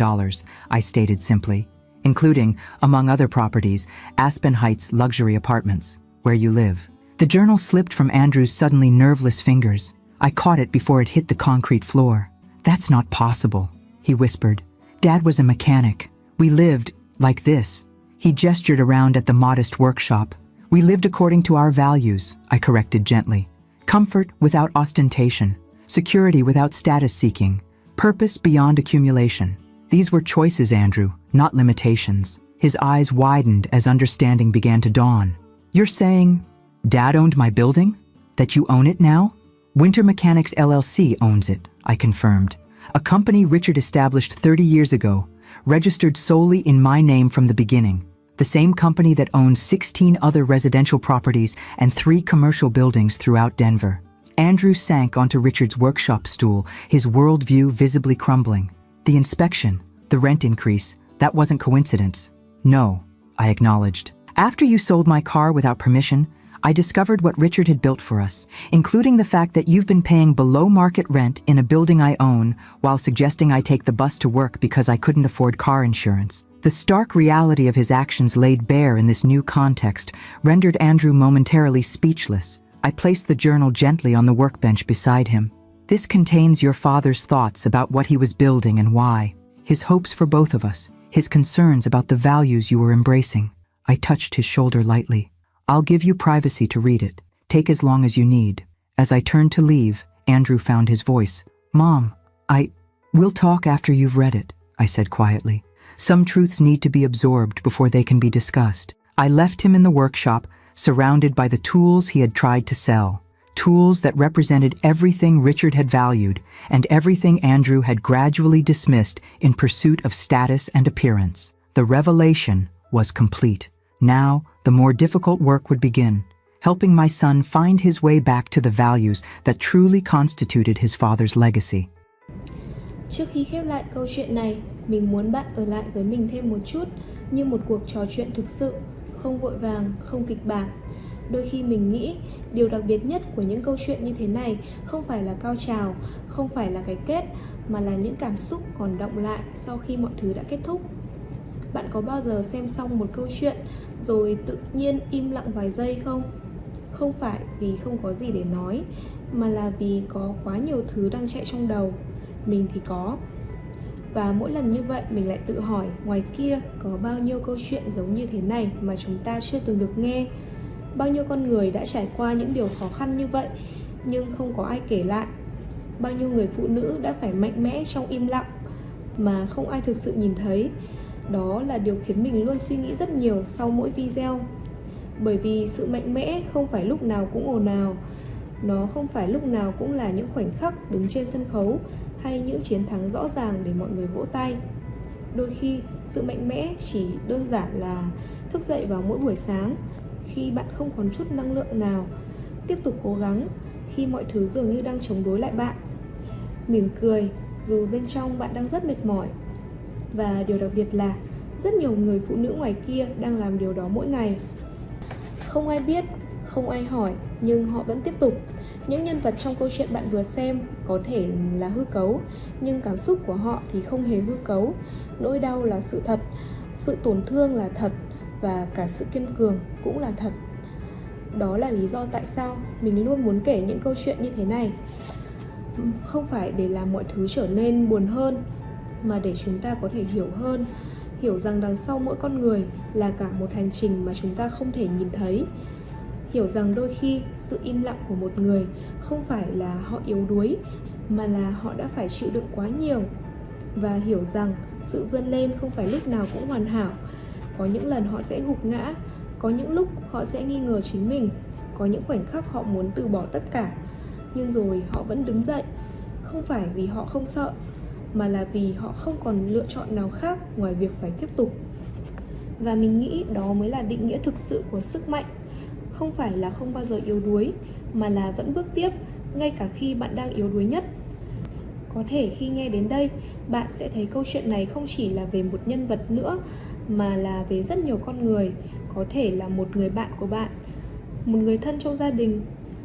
Speaker 1: I stated simply, including, among other properties, Aspen Heights luxury apartments, where you live." The journal slipped from Andrew's suddenly nerveless fingers. I caught it before it hit the concrete floor. "That's not possible," he whispered. "Dad was a mechanic. We lived like this." He gestured around at the modest workshop. "We lived according to our values," I corrected gently. "Comfort without ostentation, security without status seeking, purpose beyond accumulation. These were choices, Andrew, not limitations." His eyes widened as understanding began to dawn. "You're saying Dad owned my building? That you own it now?" "Winter Mechanics LLC owns it," I confirmed. "A company Richard established 30 years ago, registered solely in my name from the beginning. The same company that owns 16 other residential properties and 3 commercial buildings throughout Denver." Andrew sank onto Richard's workshop stool, his worldview visibly crumbling. "The inspection, the rent increase, that wasn't coincidence." "No," I acknowledged. "After you sold my car without permission, I discovered what Richard had built for us, including the fact that you've been paying below market rent in a building I own while suggesting I take the bus to work because I couldn't afford car insurance." The stark reality of his actions laid bare in this new context rendered Andrew momentarily speechless. I placed the journal gently on the workbench beside him. "This contains your father's thoughts about what he was building and why, his hopes for both of us, his concerns about the values you were embracing." I touched his shoulder lightly. "I'll give you privacy to read it. Take as long as you need." As I turned to leave, Andrew found his voice. "Mom, we'll talk after you've read it," I said quietly. "Some truths need to be absorbed before they can be discussed." I left him in the workshop, surrounded by the tools he had tried to sell. Tools that represented everything Richard had valued and everything Andrew had gradually dismissed in pursuit of status and appearance. The revelation was complete. Now, the more difficult work would begin, helping my son find his way back to the values that truly constituted his father's legacy.
Speaker 2: Trước khi khép lại câu chuyện này, mình muốn bạn ở lại với mình thêm một chút, như một cuộc trò chuyện thực sự, không vội vàng, không kịch bản. Đôi khi mình nghĩ, điều đặc biệt nhất của những câu chuyện như thế này không phải là cao trào, không phải là cái kết, mà là những cảm xúc còn đọng lại sau khi mọi thứ đã kết thúc. Bạn có bao giờ xem xong một câu chuyện rồi tự nhiên im lặng vài giây không? Không phải vì không có gì để nói, mà là vì có quá nhiều thứ đang chạy trong đầu. Mình thì có. Và mỗi lần như vậy mình lại tự hỏi ngoài kia có bao nhiêu câu chuyện giống như thế này mà chúng ta chưa từng được nghe. Bao nhiêu con người đã trải qua những điều khó khăn như vậy nhưng không có ai kể lại. Bao nhiêu người phụ nữ đã phải mạnh mẽ trong im lặng mà không ai thực sự nhìn thấy. Đó là điều khiến mình luôn suy nghĩ rất nhiều sau mỗi video. Bởi vì sự mạnh mẽ không phải lúc nào cũng ồn ào. Nó không phải lúc nào cũng là những khoảnh khắc đứng trên sân khấu hay những chiến thắng rõ ràng để mọi người vỗ tay. Đôi khi sự mạnh mẽ chỉ đơn giản là thức dậy vào mỗi buổi sáng khi bạn không còn chút năng lượng nào, tiếp tục cố gắng khi mọi thứ dường như đang chống đối lại bạn, mỉm cười dù bên trong bạn đang rất mệt mỏi. Và điều đặc biệt là rất nhiều người phụ nữ ngoài kia đang làm điều đó mỗi ngày. Không ai biết, không ai hỏi, nhưng họ vẫn tiếp tục. Những nhân vật trong câu chuyện bạn vừa xem có thể là hư cấu, nhưng cảm xúc của họ thì không hề hư cấu. Nỗi đau là sự thật, sự tổn thương là thật, và cả sự kiên cường cũng là thật. Đó là lý do tại sao mình luôn muốn kể những câu chuyện như thế này. Không phải để làm mọi thứ trở nên buồn hơn, mà để chúng ta có thể hiểu hơn, hiểu rằng đằng sau mỗi con người là cả một hành trình mà chúng ta không thể nhìn thấy. Hiểu rằng đôi khi sự im lặng của một người không phải là họ yếu đuối, mà là họ đã phải chịu đựng quá nhiều. Và hiểu rằng sự vươn lên không phải lúc nào cũng hoàn hảo. Có những lần họ sẽ gục ngã, có những lúc họ sẽ nghi ngờ chính mình, có những khoảnh khắc họ muốn từ bỏ tất cả. Nhưng rồi họ vẫn đứng dậy, không phải vì họ không sợ, mà là vì họ không còn lựa chọn nào khác ngoài việc phải tiếp tục. Và mình nghĩ đó mới là định nghĩa thực sự của sức mạnh. Không phải là không bao giờ yếu đuối, mà là vẫn bước tiếp, ngay cả khi bạn đang yếu đuối nhất. Có thể khi nghe đến đây, bạn sẽ thấy câu chuyện này không chỉ là về một nhân vật nữa, mà là về rất nhiều con người. Có thể là một người bạn của bạn, một người thân trong gia đình,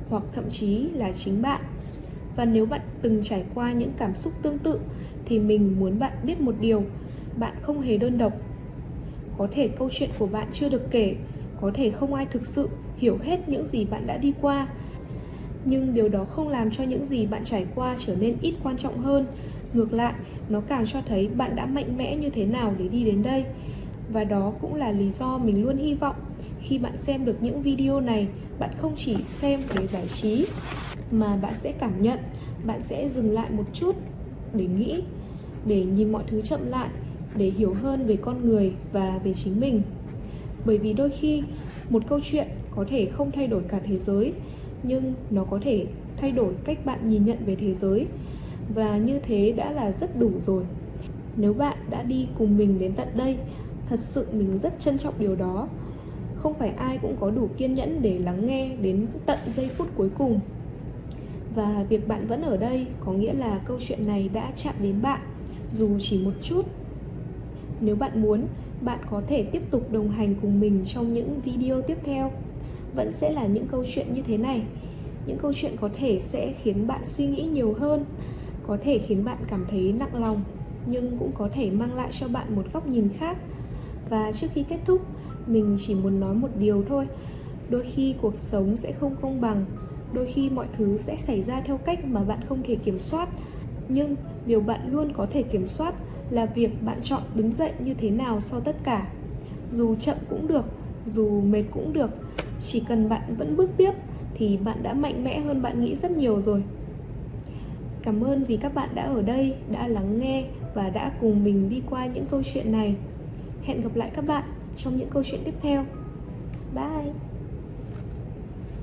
Speaker 2: hoặc thậm chí là chính bạn. Và nếu bạn từng trải qua những cảm xúc tương tự, thì mình muốn bạn biết một điều: bạn không hề đơn độc. Có thể câu chuyện của bạn chưa được kể, có thể không ai thực sự hiểu hết những gì bạn đã đi qua, nhưng điều đó không làm cho những gì bạn trải qua trở nên ít quan trọng hơn. Ngược lại, nó càng cho thấy bạn đã mạnh mẽ như thế nào để đi đến đây. Và đó cũng là lý do mình luôn hy vọng khi bạn xem được những video này, bạn không chỉ xem để giải trí, mà bạn sẽ cảm nhận, bạn sẽ dừng lại một chút để nghĩ, để nhìn mọi thứ chậm lại, để hiểu hơn về con người và về chính mình. Bởi vì đôi khi một câu chuyện có thể không thay đổi cả thế giới, nhưng nó có thể thay đổi cách bạn nhìn nhận về thế giới. Và như thế đã là rất đủ rồi. Nếu bạn đã đi cùng mình đến tận đây, thật sự mình rất trân trọng điều đó. Không phải ai cũng có đủ kiên nhẫn để lắng nghe đến tận giây phút cuối cùng. Và việc bạn vẫn ở đây có nghĩa là câu chuyện này đã chạm đến bạn, dù chỉ một chút. Nếu bạn muốn, bạn có thể tiếp tục đồng hành cùng mình trong những video tiếp theo. Vẫn sẽ là những câu chuyện như thế này. Những câu chuyện có thể sẽ khiến bạn suy nghĩ nhiều hơn, có thể khiến bạn cảm thấy nặng lòng, nhưng cũng có thể mang lại cho bạn một góc nhìn khác. Và trước khi kết thúc, mình chỉ muốn nói một điều thôi. Đôi khi cuộc sống sẽ không công bằng, đôi khi mọi thứ sẽ xảy ra theo cách mà bạn không thể kiểm soát. Nhưng điều bạn luôn có thể kiểm soát là việc bạn chọn đứng dậy như thế nào sau tất cả. Dù chậm cũng được, dù mệt cũng được, chỉ cần bạn vẫn bước tiếp thì bạn đã mạnh mẽ hơn bạn nghĩ rất nhiều rồi. Cảm ơn vì các bạn đã ở đây, đã lắng nghe và đã cùng mình đi qua những câu chuyện này. Hẹn gặp lại các bạn trong những câu chuyện tiếp theo. Bye!